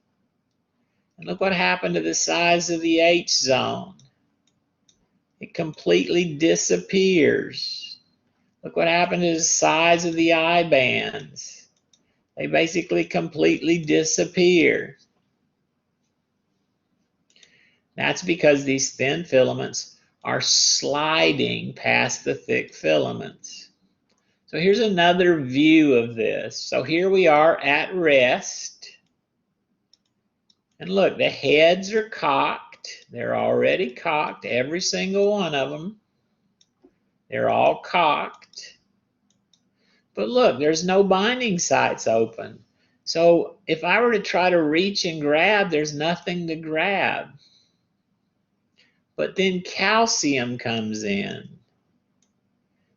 And look what happened to the size of the H zone. It completely disappears. Look what happened to the size of the I bands. They basically completely disappear. That's because these thin filaments are sliding past the thick filaments. So here's another view of this. So here we are at rest. And look, the heads are cocked. They're already cocked, every single one of them. They're all cocked. But look, there's no binding sites open. So if I were to try to reach and grab, there's nothing to grab. But then calcium comes in.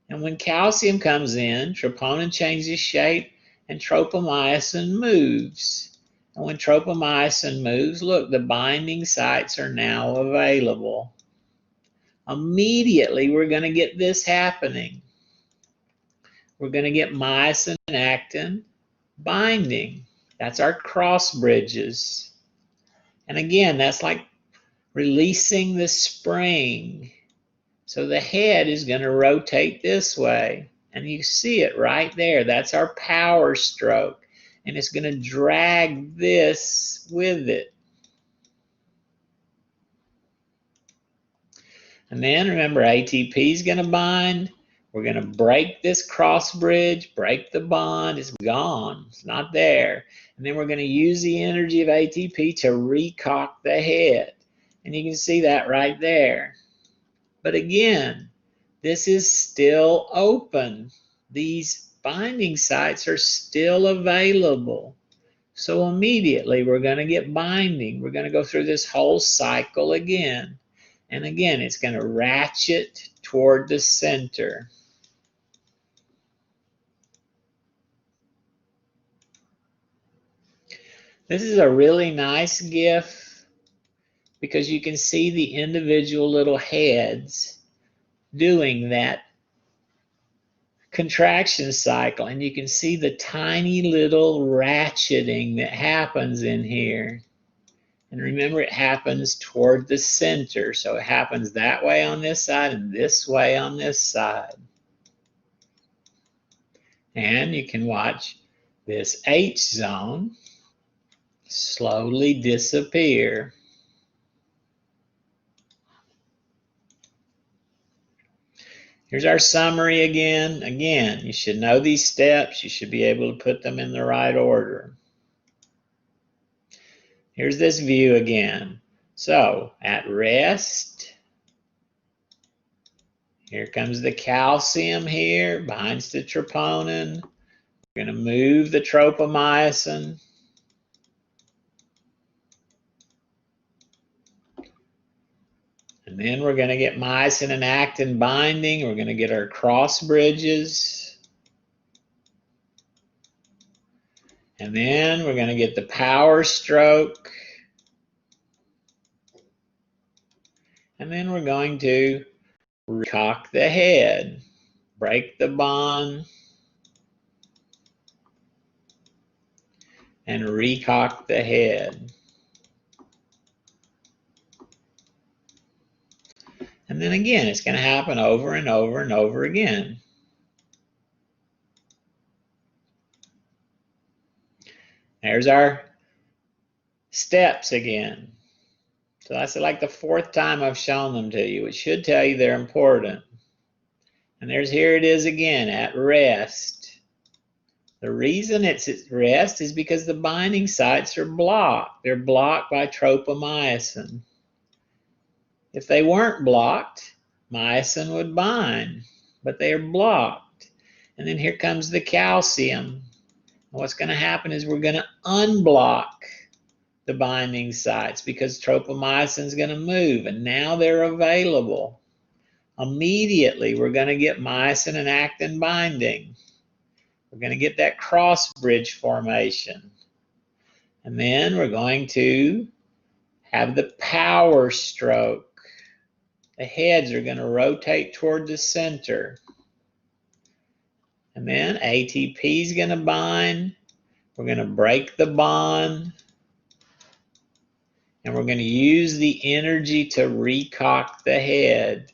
And when calcium comes in, troponin changes shape and tropomyosin moves. And when tropomyosin moves, look, the binding sites are now available. Immediately, we're going to get this happening. We're going to get myosin and actin binding. That's our cross bridges. And again, that's like releasing the spring. So the head is going to rotate this way. And you see it right there. That's our power stroke. And it's going to drag this with it. And then remember, ATP is going to bind. We're going to break this cross bridge, break the bond. It's gone. It's not there. And then we're going to use the energy of ATP to recock the head. And you can see that right there. But again, this is still open. These binding sites are still available. So immediately we're going to get binding. We're going to go through this whole cycle again. And again, it's going to ratchet toward the center. This is a really nice GIF because you can see the individual little heads doing that contraction cycle, and you can see the tiny little ratcheting that happens in here. And remember, it happens toward the center, so it happens that way on this side and this way on this side. And you can watch this H zone slowly disappear. Here's our summary again. Again, you should know these steps. You should be able to put them in the right order. Here's this view again. So, at rest, here comes the calcium here, binds to troponin. We're going to move the tropomyosin. And then we're going to get myosin and actin binding. We're going to get our cross bridges. And then we're going to get the power stroke. And then we're going to recock the head, break the bond, and recock the head. And then again, it's going to happen over and over and over again. There's our steps again. So that's like the fourth time I've shown them to you. It should tell you they're important. And here it is again, at rest. The reason it's at rest is because the binding sites are blocked. They're blocked by tropomyosin. If they weren't blocked, myosin would bind, but they are blocked. And then here comes the calcium. And what's going to happen is we're going to unblock the binding sites because tropomyosin is going to move, and now they're available. Immediately, we're going to get myosin and actin binding. We're going to get that cross bridge formation. And then we're going to have the power stroke. The heads are going to rotate toward the center. And then ATP is going to bind. We're going to break the bond. And we're going to use the energy to recock the head.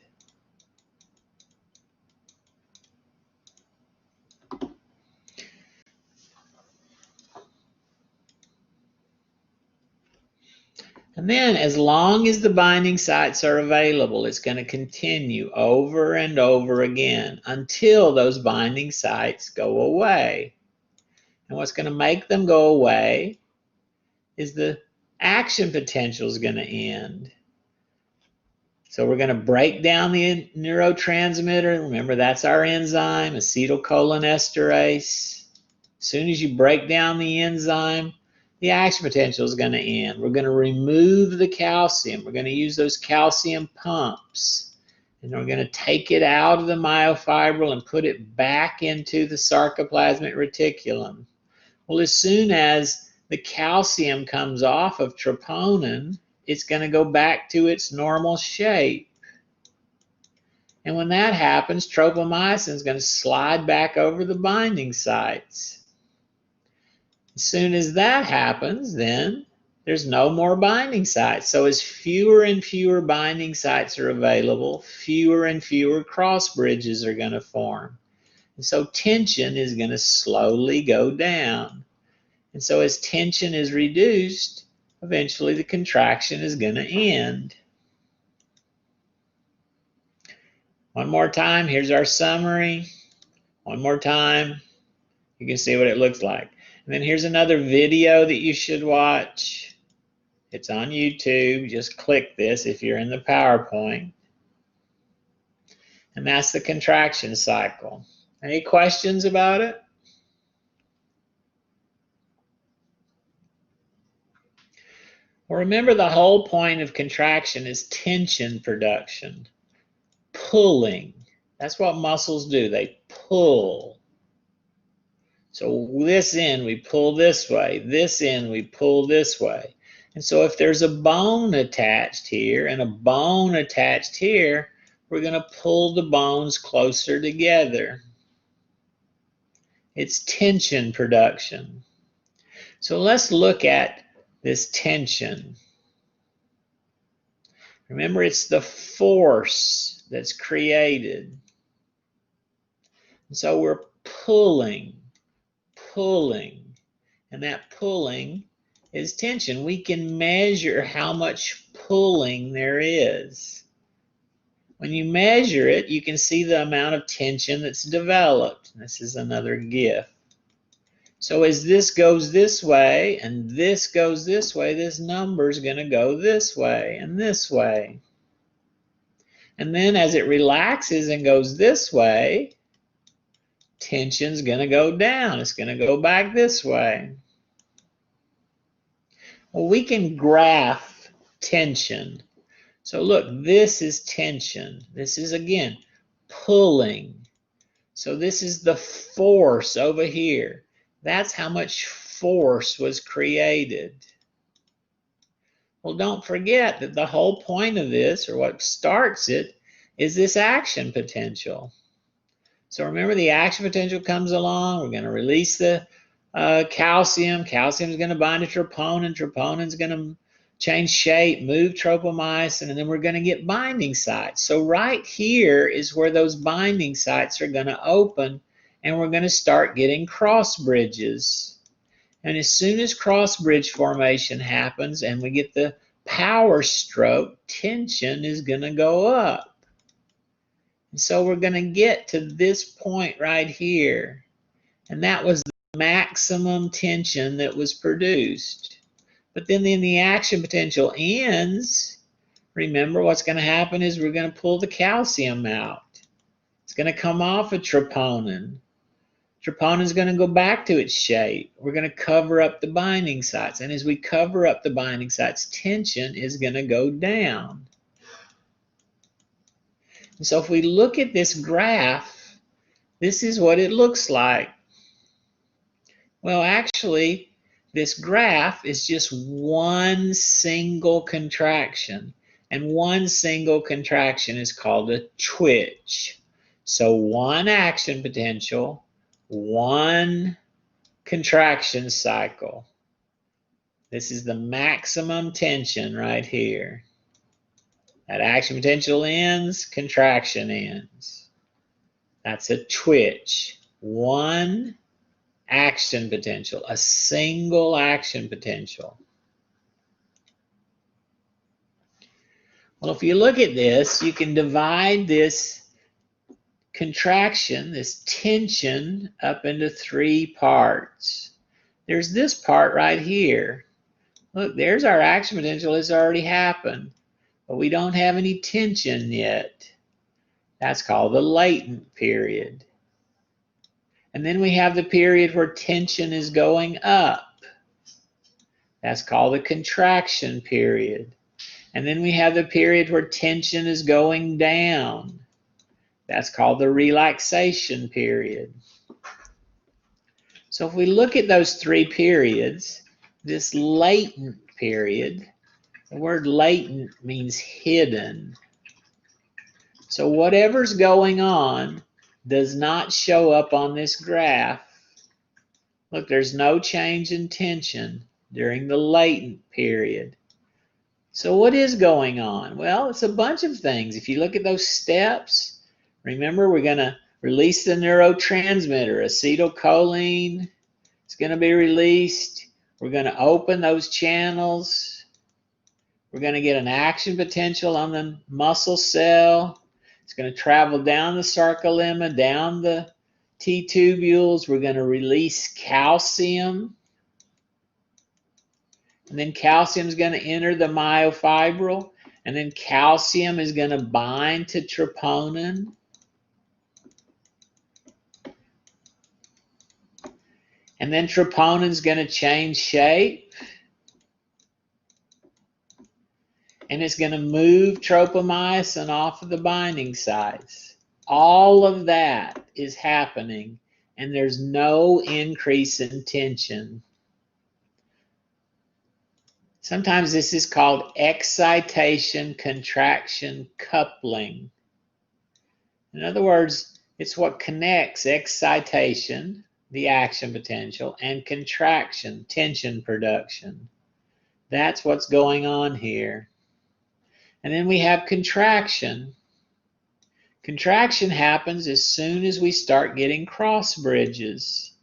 And then as long as the binding sites are available, it's going to continue over and over again until those binding sites go away. And what's going to make them go away is the action potential is going to end. So we're going to break down the neurotransmitter. Remember, that's our enzyme, acetylcholinesterase. As soon as you break down the enzyme, the action potential is going to end. We're going to remove the calcium. We're going to use those calcium pumps. And we're going to take it out of the myofibril and put it back into the sarcoplasmic reticulum. Well, as soon as the calcium comes off of troponin, it's going to go back to its normal shape. And when that happens, tropomyosin is going to slide back over the binding sites. As soon as that happens, then there's no more binding sites. So as fewer and fewer binding sites are available, fewer and fewer cross bridges are going to form. And so tension is going to slowly go down. And so as tension is reduced, eventually the contraction is going to end. One more time, here's our summary. One more time, you can see what it looks like. And then here's another video that you should watch. It's on YouTube. Just click this if you're in the PowerPoint. And that's the contraction cycle. Any questions about it? Well, remember, the whole point of contraction is tension production. Pulling. That's what muscles do. They pull. So this end, we pull this way. This end, we pull this way. And so if there's a bone attached here and a bone attached here, we're going to pull the bones closer together. It's tension production. So let's look at this tension. Remember, it's the force that's created. And so we're pulling. And that pulling is tension. We can measure how much pulling there is. When you measure it, you can see the amount of tension that's developed. This is another GIF. So as this goes this way and this goes this way, this number is going to go this way and this way. And then as it relaxes and goes this way, tension's going to go down. It's going to go back this way. Well, we can graph tension. So look, this is tension. This is, again, pulling. So this is the force over here. That's how much force was created. Well, don't forget that the whole point of this, or what starts it, is this action potential. So remember, the action potential comes along. We're going to release the calcium. Calcium is going to bind to troponin. Troponin is going to change shape, move tropomyosin, and then we're going to get binding sites. So right here is where those binding sites are going to open, and we're going to start getting cross bridges. And as soon as cross bridge formation happens and we get the power stroke, tension is going to go up. And so we're going to get to this point right here. And that was the maximum tension that was produced. But then the action potential ends remember what's going to happen is we're going to pull the calcium out. It's going to come off a troponin. Troponin is going to go back to its shape. We're going to cover up the binding sites. And as we cover up the binding sites, tension is going to go down. And so if we look at this graph, this is what it looks like. Well, actually, this graph is just one single contraction. And one single contraction is called a twitch. So one action potential, one contraction cycle. This is the maximum tension right here. That action potential ends, contraction ends. That's a twitch. One action potential, a single action potential. Well, if you look at this, you can divide this contraction, this tension, up into three parts. There's this part right here. Look, there's our action potential. It's already happened, but we don't have any tension yet. That's called the latent period. And then we have the period where tension is going up. That's called the contraction period. And then we have the period where tension is going down. That's called the relaxation period. So if we look at those three periods, this latent period, the word latent means hidden. So whatever's going on does not show up on this graph. Look, there's no change in tension during the latent period. So what is going on? Well, it's a bunch of things. If you look at those steps, remember we're going to release the neurotransmitter, acetylcholine. It's going to be released. We're going to open those channels. We're going to get an action potential on the muscle cell. It's going to travel down the sarcolemma, down the T-tubules. We're going to release calcium. And then calcium is going to enter the myofibril. And then calcium is going to bind to troponin. And then troponin is going to change shape. And it's going to move tropomyosin off of the binding sites. All of that is happening, and there's no increase in tension. Sometimes this is called excitation-contraction coupling. In other words, it's what connects excitation, the action potential, and contraction, tension production. That's what's going on here. And then we have contraction. Contraction happens as soon as we start getting cross bridges.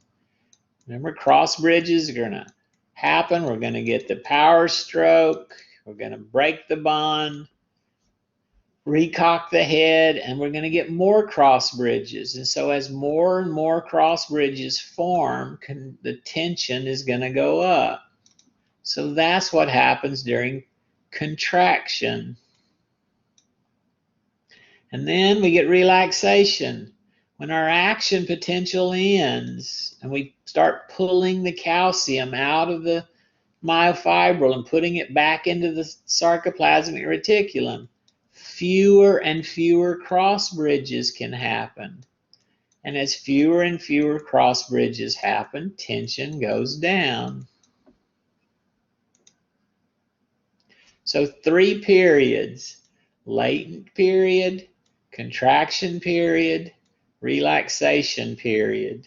Remember, cross bridges are going to happen. We're going to get the power stroke. We're going to break the bond, recock the head, and we're going to get more cross bridges. And so as more and more cross bridges form, the tension is going to go up. So that's what happens during contraction. And then we get relaxation. When our action potential ends and we start pulling the calcium out of the myofibril and putting it back into the sarcoplasmic reticulum, fewer and fewer cross bridges can happen. And as fewer and fewer cross bridges happen, tension goes down. So three periods: latent period, contraction period, relaxation period.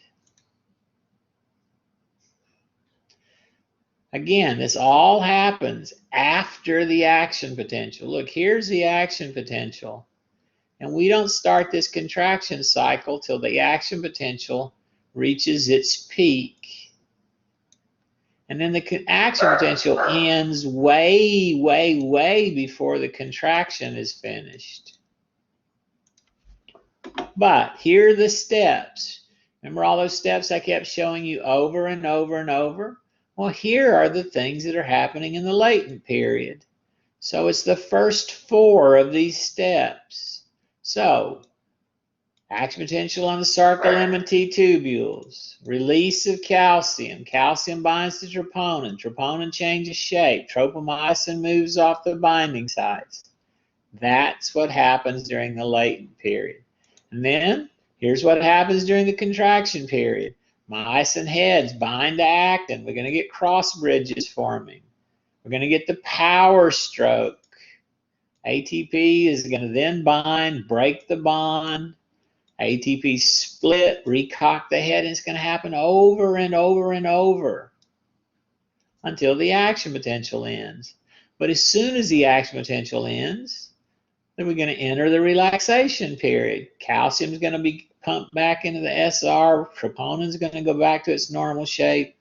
Again, this all happens after the action potential. Look, here's the action potential. And we don't start this contraction cycle till the action potential reaches its peak. And then the action potential ends way, way, way before the contraction is finished. But here are the steps. Remember all those steps I kept showing you over and over and over? Well, here are the things that are happening in the latent period. So it's the first 4 of these steps. So action potential on the sarcolemma T tubules, release of calcium, calcium binds to troponin, troponin changes shape, tropomyosin moves off the binding sites. That's what happens during the latent period. And then here's what happens during the contraction period. Myosin heads bind to actin. We're going to get cross bridges forming. We're going to get the power stroke. ATP is going to then bind, break the bond. ATP split, recock the head, and it's going to happen over and over and over until the action potential ends. But as soon as the action potential ends, then we're going to enter the relaxation period. Calcium is going to be pumped back into the SR. Troponin is going to go back to its normal shape.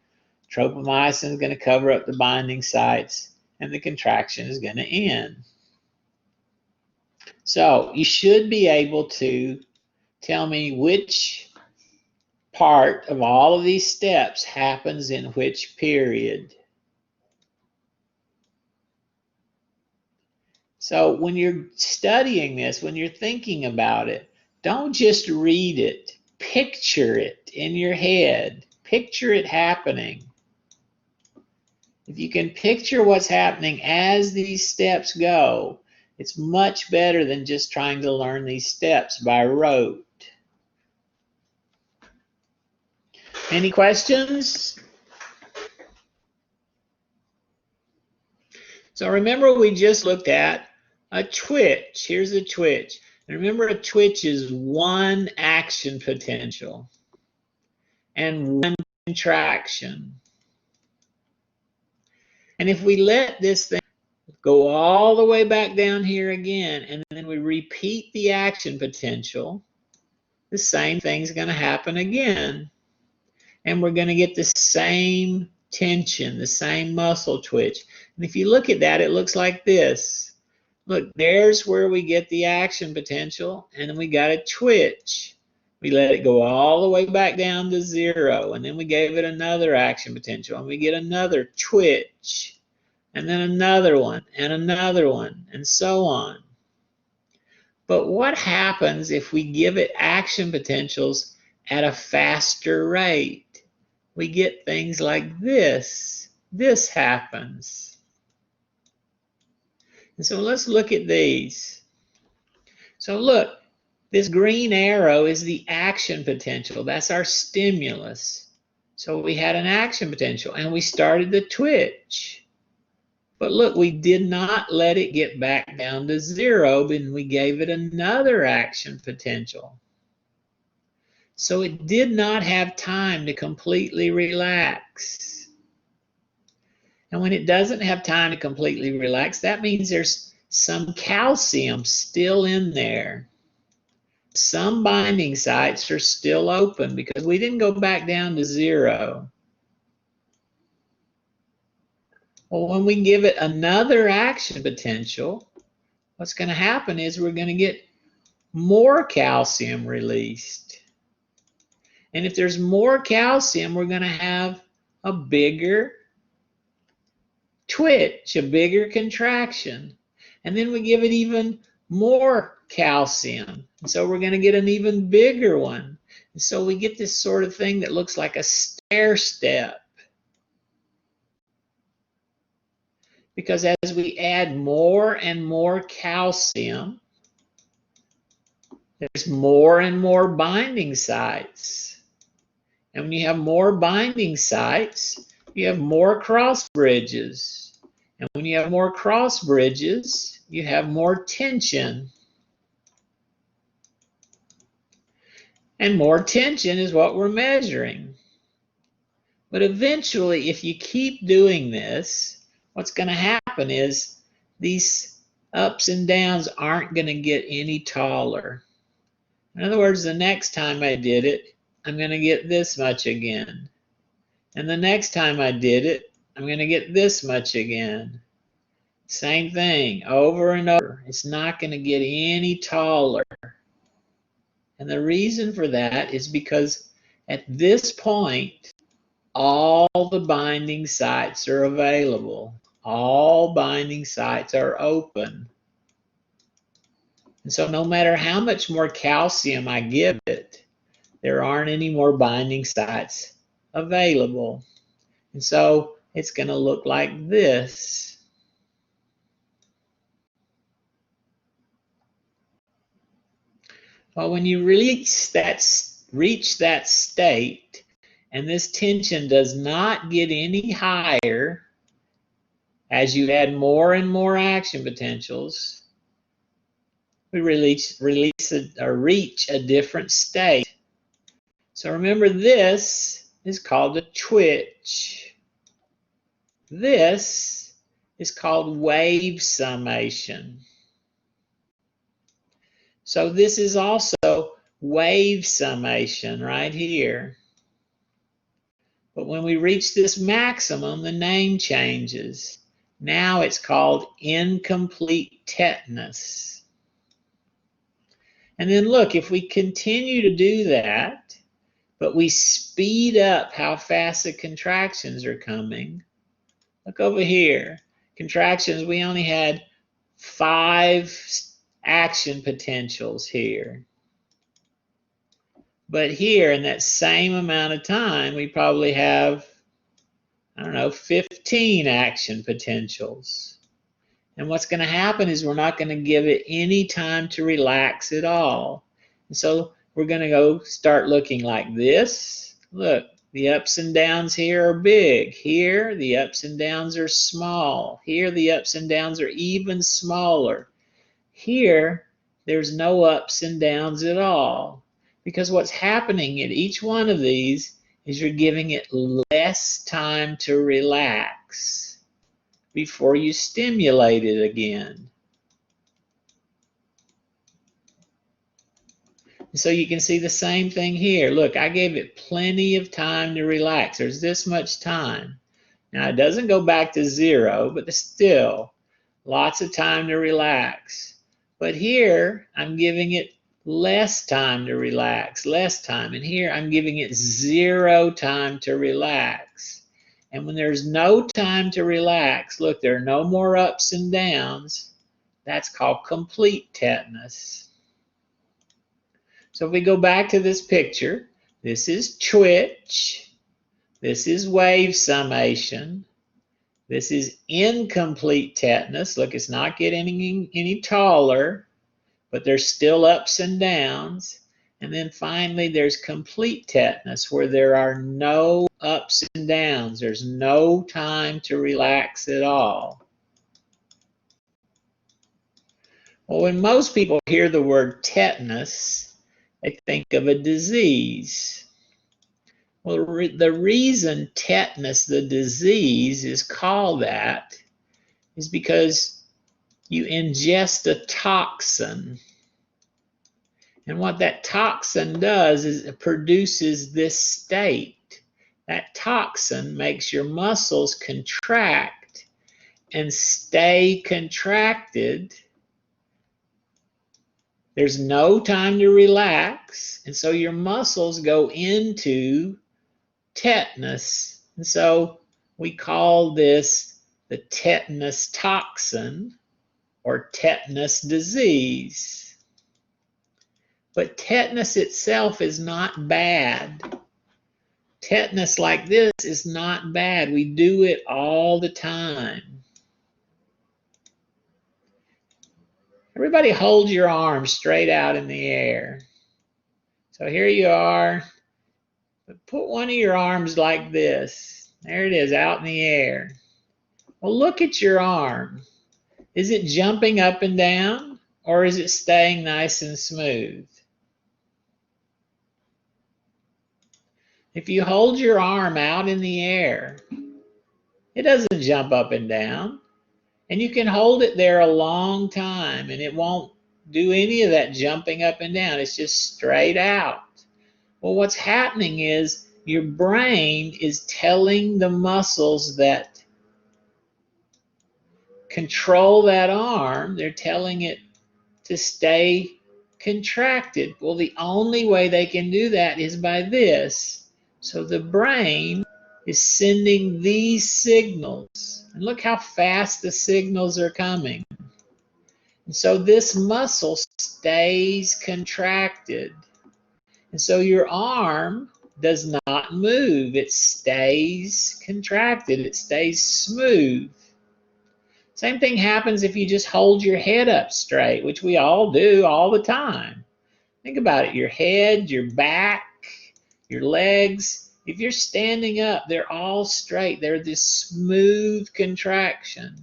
Tropomyosin is going to cover up the binding sites, and the contraction is going to end. So you should be able to tell me which part of all of these steps happens in which period. So when you're studying this, when you're thinking about it, don't just read it. Picture it in your head. Picture it happening. If you can picture what's happening as these steps go, it's much better than just trying to learn these steps by rote. Any questions? So remember we just looked at a twitch. Here's a twitch. And remember a twitch is one action potential and one contraction. And if we let this thing go all the way back down here again, and then we repeat the action potential, the same thing's going to happen again. And we're going to get the same tension, the same muscle twitch. And if you look at that, it looks like this. Look, there's where we get the action potential, and then we got a twitch. We let it go all the way back down to 0, and then we gave it another action potential, and we get another twitch, and then another one, and so on. But what happens if we give it action potentials at a faster rate? We get things like this. This happens. And so let's look at these. So look, this green arrow is the action potential. That's our stimulus. So we had an action potential and we started the twitch. But look, we did not let it get back down to 0, and we gave it another action potential. So it did not have time to completely relax. And when it doesn't have time to completely relax, that means there's some calcium still in there. Some binding sites are still open because we didn't go back down to 0. Well, when we give it another action potential, what's going to happen is we're going to get more calcium released. And if there's more calcium, we're going to have a bigger twitch, a bigger contraction. And then we give it even more calcium. And so we're going to get an even bigger one. And so we get this sort of thing that looks like a stair step. Because as we add more and more calcium, there's more and more binding sites. And when you have more binding sites, you have more cross bridges. And when you have more cross bridges, you have more tension. And more tension is what we're measuring. But eventually, if you keep doing this, what's going to happen is these ups and downs aren't going to get any taller. In other words, the next time I did it, I'm going to get this much again. And the next time I did it, I'm going to get this much again. Same thing, over and over. It's not going to get any taller. And the reason for that is because at this point, all the binding sites are available. all binding sites are open. And so no matter how much more calcium I give it, there aren't any more binding sites available. And so it's going to look like this. Well, when you reach that state, and this tension does not get any higher as you add more and more action potentials, we reach a different state. So remember, this is called a twitch. This is called wave summation. So this is also wave summation right here. But when we reach this maximum, the name changes. Now it's called incomplete tetanus. And then look, if we continue to do that, but we speed up how fast the contractions are coming, look over here. Contractions, we only had 5 action potentials here. But here, in that same amount of time, we probably have, I don't know, 15 action potentials. And what's going to happen is we're not going to give it any time to relax at all. And so we're going to go start looking like this. Look, the ups and downs here are big. Here, the ups and downs are small. Here, the ups and downs are even smaller. Here, there's no ups and downs at all. Because what's happening at each one of these is you're giving it less time to relax before you stimulate it again. So you can see the same thing here. Look, I gave it plenty of time to relax. There's this much time. Now, it doesn't go back to 0, but there's still lots of time to relax. But here, I'm giving it less time to relax, less time. And here, I'm giving it 0 time to relax. And when there's no time to relax, look, there are no more ups and downs. That's called complete tetanus. So if we go back to this picture, this is twitch, this is wave summation, this is incomplete tetanus. Look, it's not getting any taller, but there's still ups and downs. And then finally, there's complete tetanus, where there are no ups and downs. There's no time to relax at all. Well, when most people hear the word tetanus, they think of a disease. Well, the reason tetanus, the disease, is called that is because you ingest a toxin. And what that toxin does is it produces this state. That toxin makes your muscles contract and stay contracted. There's no time to relax, and so your muscles go into tetanus. And so we call this the tetanus toxin or tetanus disease. But tetanus itself is not bad. Tetanus like this is not bad. We do it all the time. Everybody hold your arms straight out in the air. So here you are. Put one of your arms like this. There it is, out in the air. Well, look at your arm. Is it jumping up and down, or is it staying nice and smooth? If you hold your arm out in the air, it doesn't jump up and down. And you can hold it there a long time, and it won't do any of that jumping up and down. It's just straight out. Well, what's happening is your brain is telling the muscles that control that arm, they're telling it to stay contracted. Well, the only way they can do that is by this. So the brain is sending these signals. And look how fast the signals are coming. And so this muscle stays contracted. And so your arm does not move. It stays contracted. It stays smooth. Same thing happens if you just hold your head up straight, which we all do all the time. Think about it. Your head, your back, your legs. If you're standing up, they're all straight. They're this smooth contraction.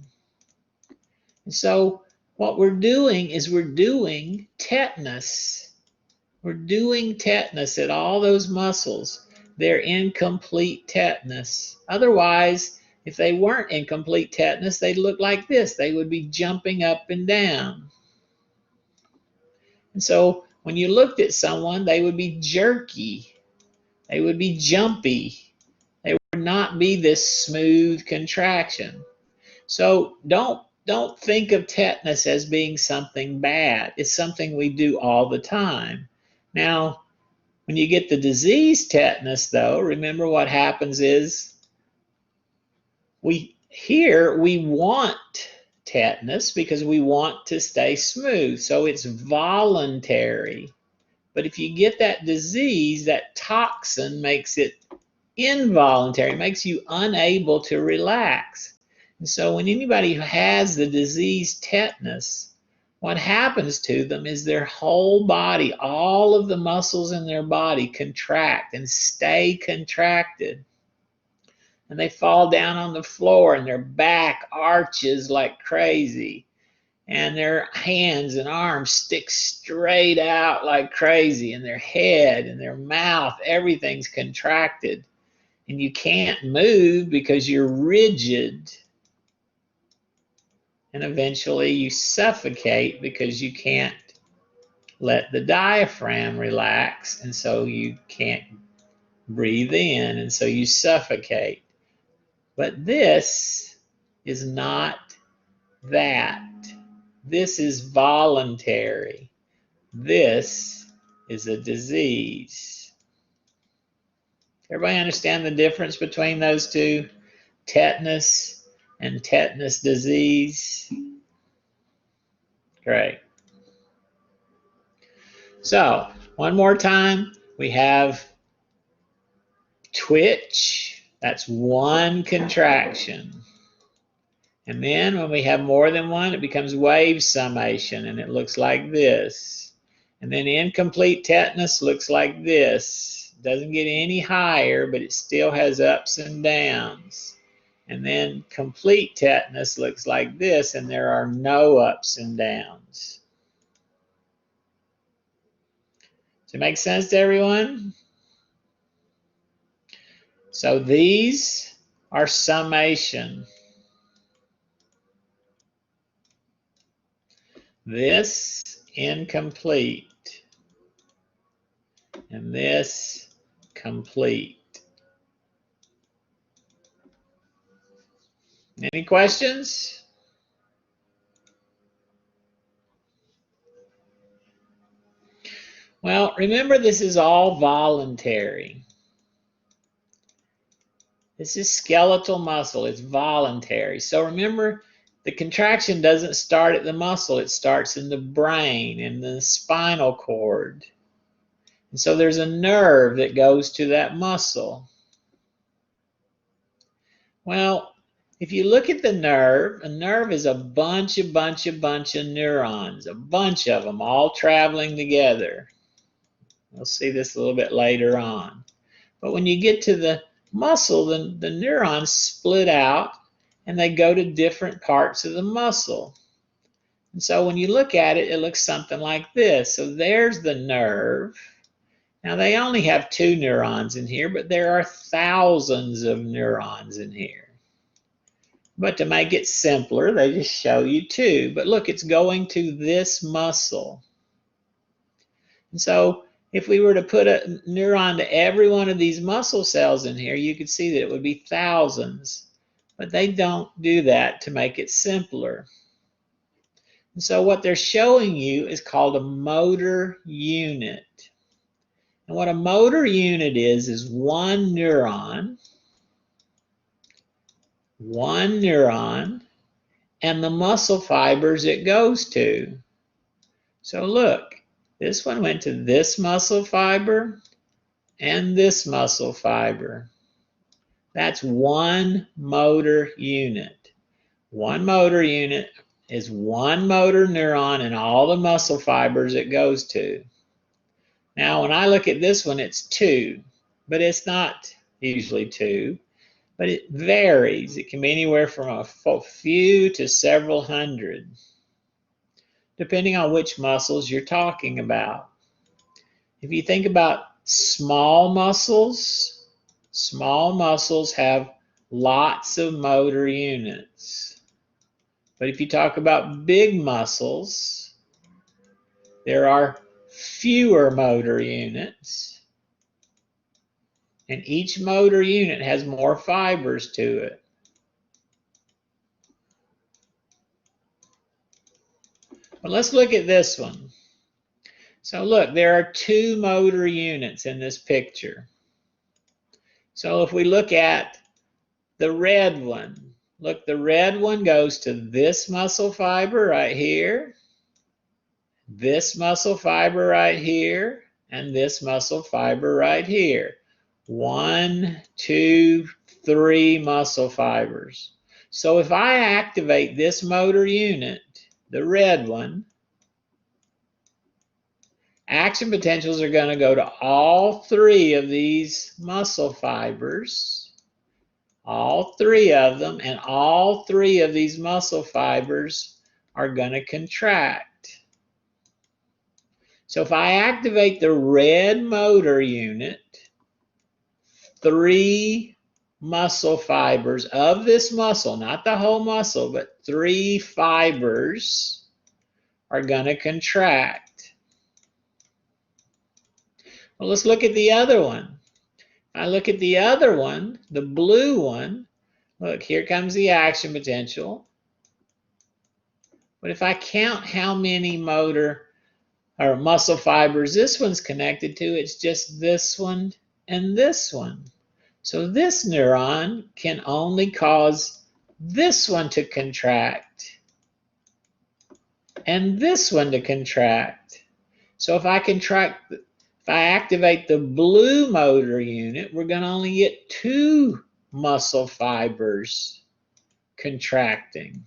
And so what we're doing is we're doing tetanus. We're doing tetanus at all those muscles. They're in complete tetanus. Otherwise, if they weren't in complete tetanus, they'd look like this. They would be jumping up and down. And so when you looked at someone, they would be jerky. They would be jumpy. They would not be this smooth contraction. So don't think of tetanus as being something bad. It's something we do all the time. Now, when you get the disease tetanus, though, remember what happens is we want tetanus because we want to stay smooth. So it's voluntary. But if you get that disease, that toxin makes it involuntary, makes you unable to relax. And so when anybody who has the disease tetanus, what happens to them is their whole body, all of the muscles in their body contract and stay contracted. And they fall down on the floor and their back arches like crazy. And their hands and arms stick straight out like crazy. And their head and their mouth, everything's contracted. And you can't move because you're rigid. And eventually you suffocate because you can't let the diaphragm relax. And so you can't breathe in. And so you suffocate. But this is not that. This is voluntary. This is a disease. Everybody understand the difference between those two? Tetanus and tetanus disease? Great. So, one more time, we have twitch. That's one contraction. And then when we have more than one, it becomes wave summation, and it looks like this. And then incomplete tetanus looks like this. Doesn't get any higher, but it still has ups and downs. And then complete tetanus looks like this, and there are no ups and downs. Does it make sense to everyone? So these are summation. This incomplete. And this complete. Any questions? Well, remember this is all voluntary. This is skeletal muscle. It's voluntary. So remember, the contraction doesn't start at the muscle. It starts in the brain, in the spinal cord. And so there's a nerve that goes to that muscle. Well, if you look at the nerve, a nerve is a bunch of neurons, a bunch of them all traveling together. We'll see this a little bit later on. But when you get to the muscle, the neurons split out and they go to different parts of the muscle. And so when you look at it, it looks something like this. So there's the nerve. Now they only have 2 neurons in here, but there are thousands of neurons in here. But to make it simpler, they just show you 2. But look, it's going to this muscle. And so if we were to put a neuron to every one of these muscle cells in here, you could see that it would be thousands. But they don't do that to make it simpler. And so what they're showing you is called a motor unit. And what a motor unit is one neuron one neuron, and the muscle fibers it goes to. So look, this one went to this muscle fiber and this muscle fiber. That's one motor unit. One motor unit is one motor neuron and all the muscle fibers it goes to. Now, when I look at this one, it's two, but it's not usually two, but it varies. It can be anywhere from a few to several hundred, depending on which muscles you're talking about. If you think about small muscles have lots of motor units. But if you talk about big muscles, there are fewer motor units. And each motor unit has more fibers to it. But let's look at this one. So look, there are two motor units in this picture. So if we look at the red one, look, the red one goes to this muscle fiber right here, this muscle fiber right here, and this muscle fiber right here. 1, 2, 3 muscle fibers. So if I activate this motor unit, the red one, action potentials are going to go to all 3 of these muscle fibers, all 3 of them, and all 3 of these muscle fibers are going to contract. So if I activate the red motor unit, 3 muscle fibers of this muscle, not the whole muscle, but 3 fibers are going to contract. Well, let's look at the other one. I look at the other one, the blue one. Look, here comes the action potential. But if I count how many motor or muscle fibers this one's connected to, it's just this one and this one. So this neuron can only cause this one to contract and this one to contract. So if I activate the blue motor unit, we're going to only get 2 muscle fibers contracting.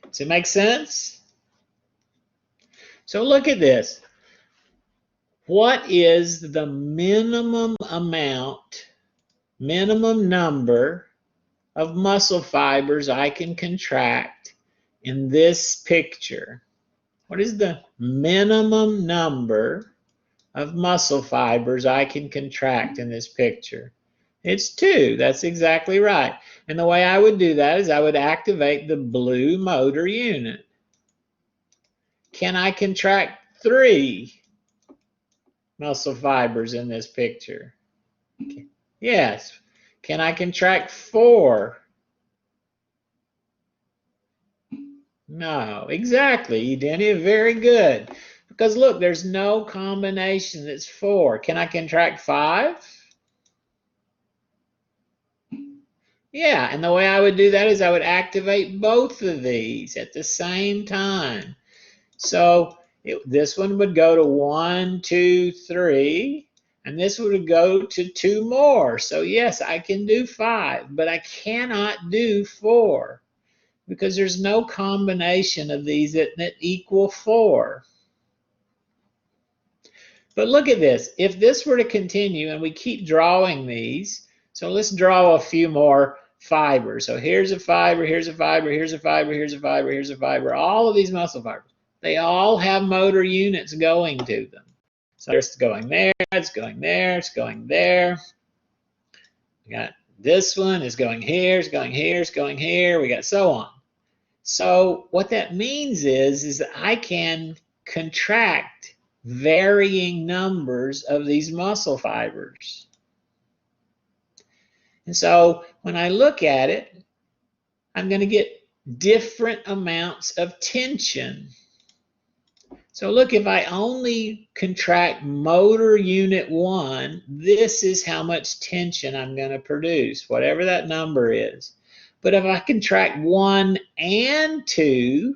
Does it make sense? So look at this. What is the minimum number of muscle fibers I can contract in this picture? What is the minimum number of muscle fibers I can contract in this picture? It's 2. That's exactly right. And the way I would do that is I would activate the blue motor unit. Can I contract 3 muscle fibers in this picture? Yes. Can I contract 4? No. Exactly, Edenia. Very good. Because look, there's no combination that's 4. Can I contract 5? Yeah, and the way I would do that is I would activate both of these at the same time. So this one would go to 1, 2, 3, and this would go to 2 more. So yes, I can do 5, but I cannot do 4. Because there's no combination of these that equal 4. But look at this. If this were to continue and we keep drawing these, so let's draw a few more fibers. So here's a fiber, here's a fiber, here's a fiber, here's a fiber, here's a fiber. All of these muscle fibers, they all have motor units going to them. So it's going there, it's going there, it's going there. We got this one is going here, it's going here, it's going here. We got so on. So what that means is that I can contract varying numbers of these muscle fibers. And so when I look at it, I'm going to get different amounts of tension. So look, if I only contract motor unit 1, this is how much tension I'm going to produce, whatever that number is. But if I contract 1 and 2,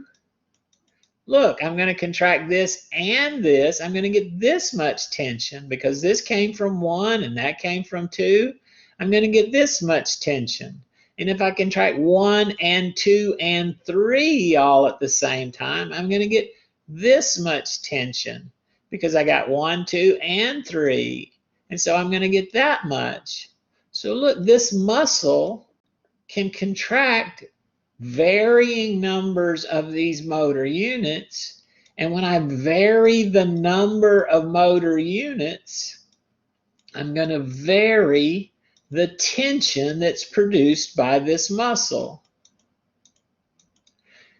look, I'm going to contract this and this. I'm going to get this much tension because this came from 1 and that came from 2. I'm going to get this much tension. And if I contract 1 and 2 and 3 all at the same time, I'm going to get this much tension because I got 1, 2, and 3. And so I'm going to get that much. So look, this muscle can contract varying numbers of these motor units. And when I vary the number of motor units, I'm going to vary the tension that's produced by this muscle.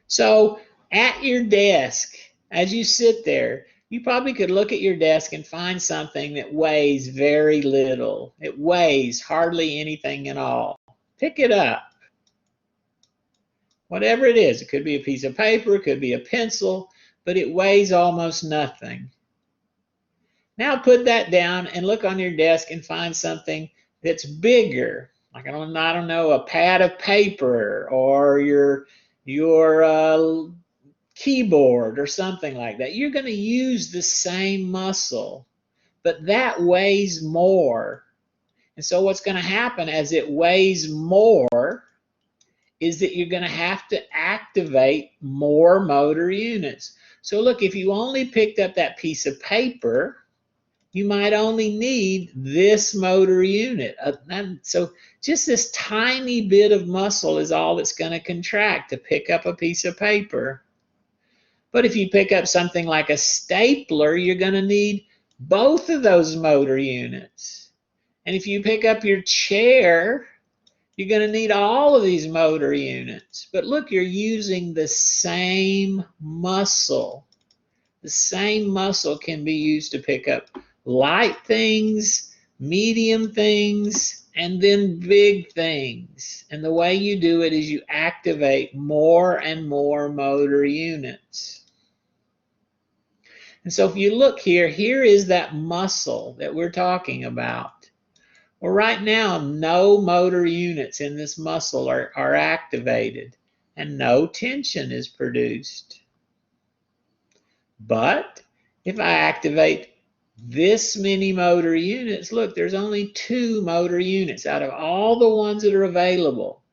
So at your desk, as you sit there, you probably could look at your desk and find something that weighs very little. It weighs hardly anything at all. Pick it up. Whatever it is, it could be a piece of paper, it could be a pencil, but it weighs almost nothing. Now put that down and look on your desk and find something that's bigger. Like, I don't know, a pad of paper or your keyboard or something like that. You're going to use the same muscle, but that weighs more. And so what's going to happen as it weighs more is that you're going to have to activate more motor units. So look, if you only picked up that piece of paper, you might only need this motor unit. So just this tiny bit of muscle is all that's going to contract to pick up a piece of paper. But if you pick up something like a stapler, you're going to need both of those motor units. And if you pick up your chair, you're going to need all of these motor units. But look, you're using the same muscle. The same muscle can be used to pick up light things, medium things, and then big things. And the way you do it is you activate more and more motor units. And so if you look here, here is that muscle that we're talking about. Well, right now, no motor units in this muscle are activated, and no tension is produced. But if I activate this many motor units, look, there's only 2 motor units out of all the ones that are available.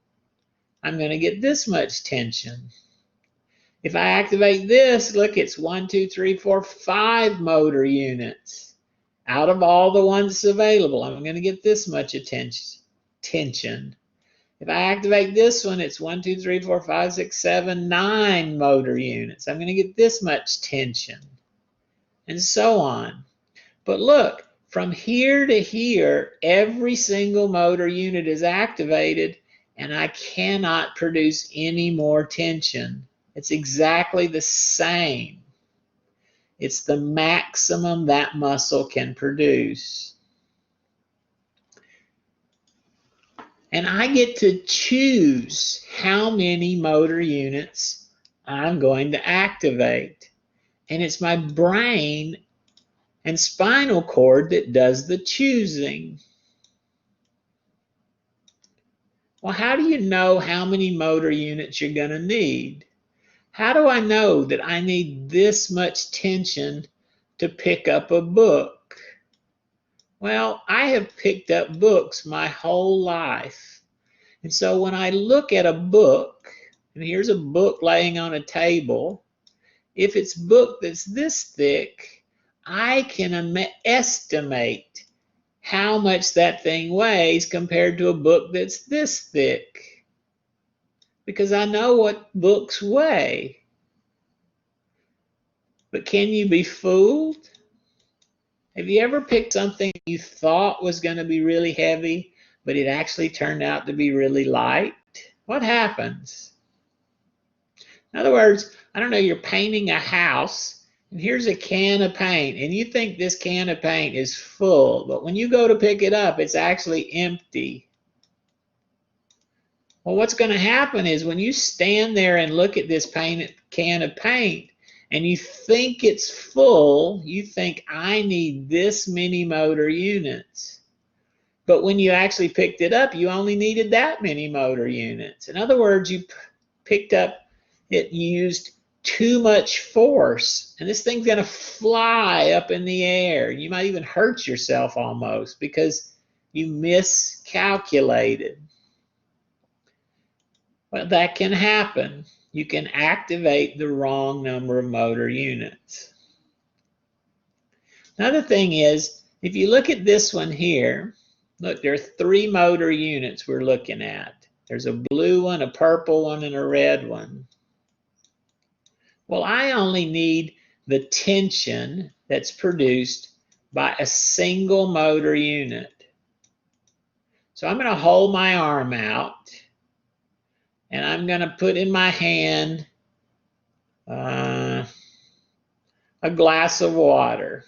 I'm going to get this much tension. If I activate this, look, it's 1, 2, 3, 4, 5 motor units. Out of all the ones available, I'm going to get this much tension. If I activate this one, it's 1, 2, 3, 4, 5, 6, 7, 9 motor units. I'm going to get this much tension, and so on. But look, from here to here, every single motor unit is activated, and I cannot produce any more tension. It's exactly the same. It's the maximum that muscle can produce. And I get to choose how many motor units I'm going to activate. And it's my brain and spinal cord that does the choosing. Well, how do you know how many motor units you're going to need? How do I know that I need this much tension to pick up a book? Well, I have picked up books my whole life. And so when I look at a book, and here's a book laying on a table, if it's a book that's this thick, I can estimate how much that thing weighs compared to a book that's this thick, because I know what books weigh. But can you be fooled? Have you ever picked something you thought was going to be really heavy, but it actually turned out to be really light? What happens? In other words, I don't know, you're painting a house, and here's a can of paint, and you think this can of paint is full, but when you go to pick it up, it's actually empty. Well, what's going to happen is when you stand there and look at this can of paint, and you think it's full, you think I need this many motor units. But when you actually picked it up, you only needed that many motor units. In other words, you picked up, it used too much force, and this thing's going to fly up in the air. You might even hurt yourself almost because you miscalculated. Well, that can happen. You can activate the wrong number of motor units. Another thing is, if you look at this one here, look, there are 3 motor units we're looking at. There's a blue one, a purple one, and a red one. Well, I only need the tension that's produced by a single motor unit. So I'm going to hold my arm out, and I'm going to put in my hand a glass of water.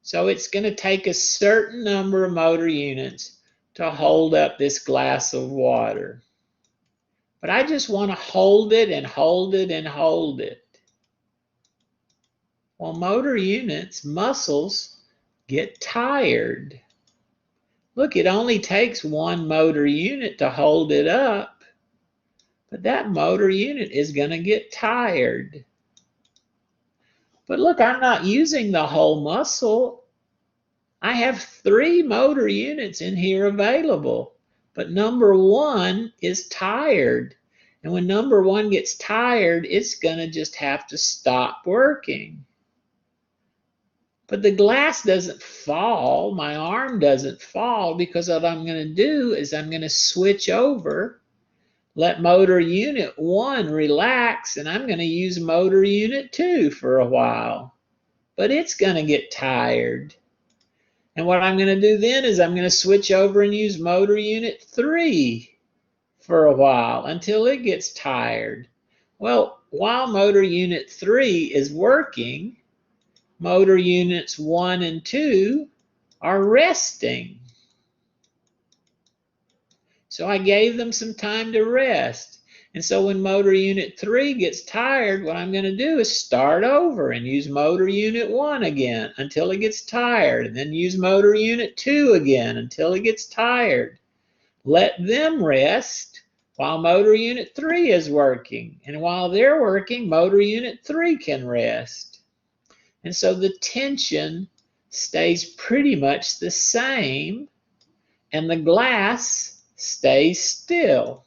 So it's going to take a certain number of motor units to hold up this glass of water. But I just want to hold it and hold it and hold it. Well, motor units, muscles, get tired. Look, it only takes 1 motor unit to hold it up, but that motor unit is going to get tired. But look, I'm not using the whole muscle. I have 3 motor units in here available, but number 1 is tired. And when number 1 gets tired, it's going to just have to stop working. But the glass doesn't fall, my arm doesn't fall, because what I'm going to do is I'm going to switch over, let motor unit 1 relax, and I'm going to use motor unit 2 for a while. But it's going to get tired. And what I'm going to do then is I'm going to switch over and use motor unit 3 for a while until it gets tired. Well, while motor unit 3 is working, motor units 1 and 2 are resting. So I gave them some time to rest. And so when motor unit 3 gets tired, what I'm going to do is start over and use motor unit 1 again until it gets tired, and then use motor unit 2 again until it gets tired. Let them rest while motor unit 3 is working. And while they're working, motor unit 3 can rest. And so the tension stays pretty much the same, and the glass stays still.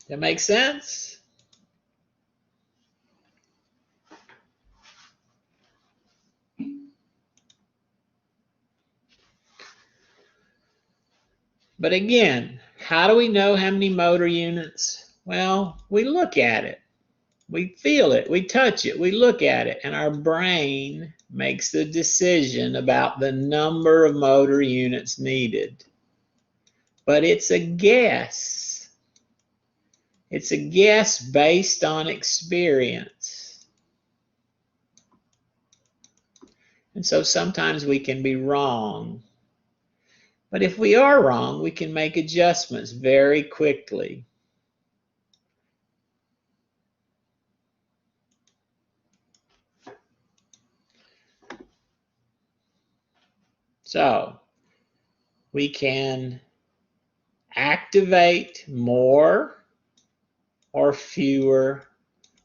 That makes sense? But again, how do we know how many motor units? Well, we look at it. We feel it, we touch it, we look at it, and our brain makes the decision about the number of motor units needed. But it's a guess. It's a guess based on experience. And so sometimes we can be wrong. But if we are wrong, we can make adjustments very quickly. So we can activate more or fewer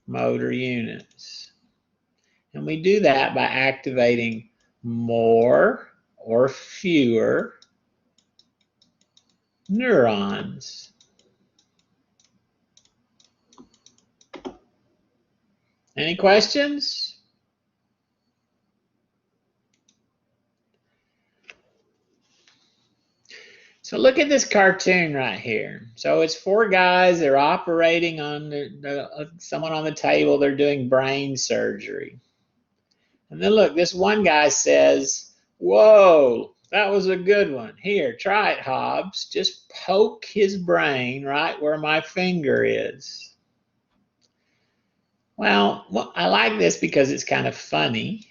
motor units. And we do that by activating more or fewer neurons. Any questions? So look at this cartoon right here. So it's 4 guys, they're operating on someone on the table, they're doing brain surgery. And then look, this one guy says, "Whoa, that was a good one. Here, try it, Hobbs. Just poke his brain right where my finger is." Well, I like this because it's kind of funny.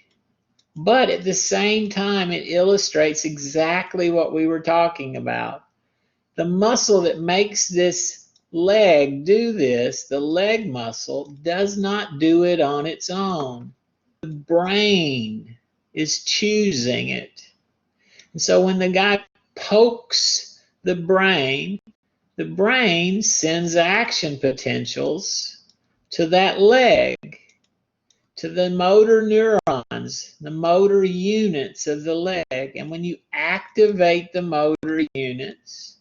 But at the same time, it illustrates exactly what we were talking about. The muscle that makes this leg do this, the leg muscle does not do it on its own. The brain is choosing it. And so when the guy pokes the brain sends action potentials to that leg, to the motor neurons, the motor units of the leg. And when you activate the motor units,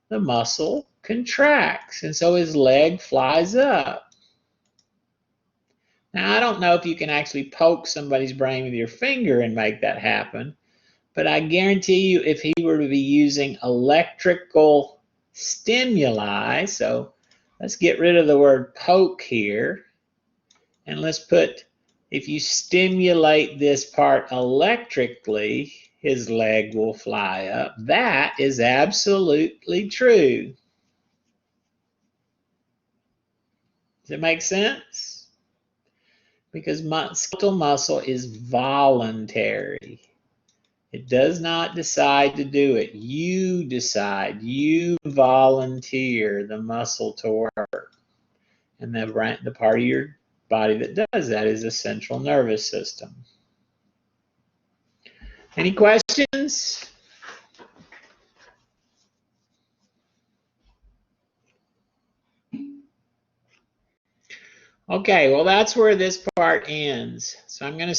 the muscle contracts. And so his leg flies up. Now, I don't know if you can actually poke somebody's brain with your finger and make that happen, but I guarantee you if he were to be using electrical stimuli, so let's get rid of the word poke here, and let's put, if you stimulate this part electrically, his leg will fly up. That is absolutely true. Does it make sense? Because skeletal muscle is voluntary. It does not decide to do it. You decide. You volunteer the muscle to work. And the part of your body that does that is the central nervous system. Any questions? Okay, well, that's where this part ends. So I'm going to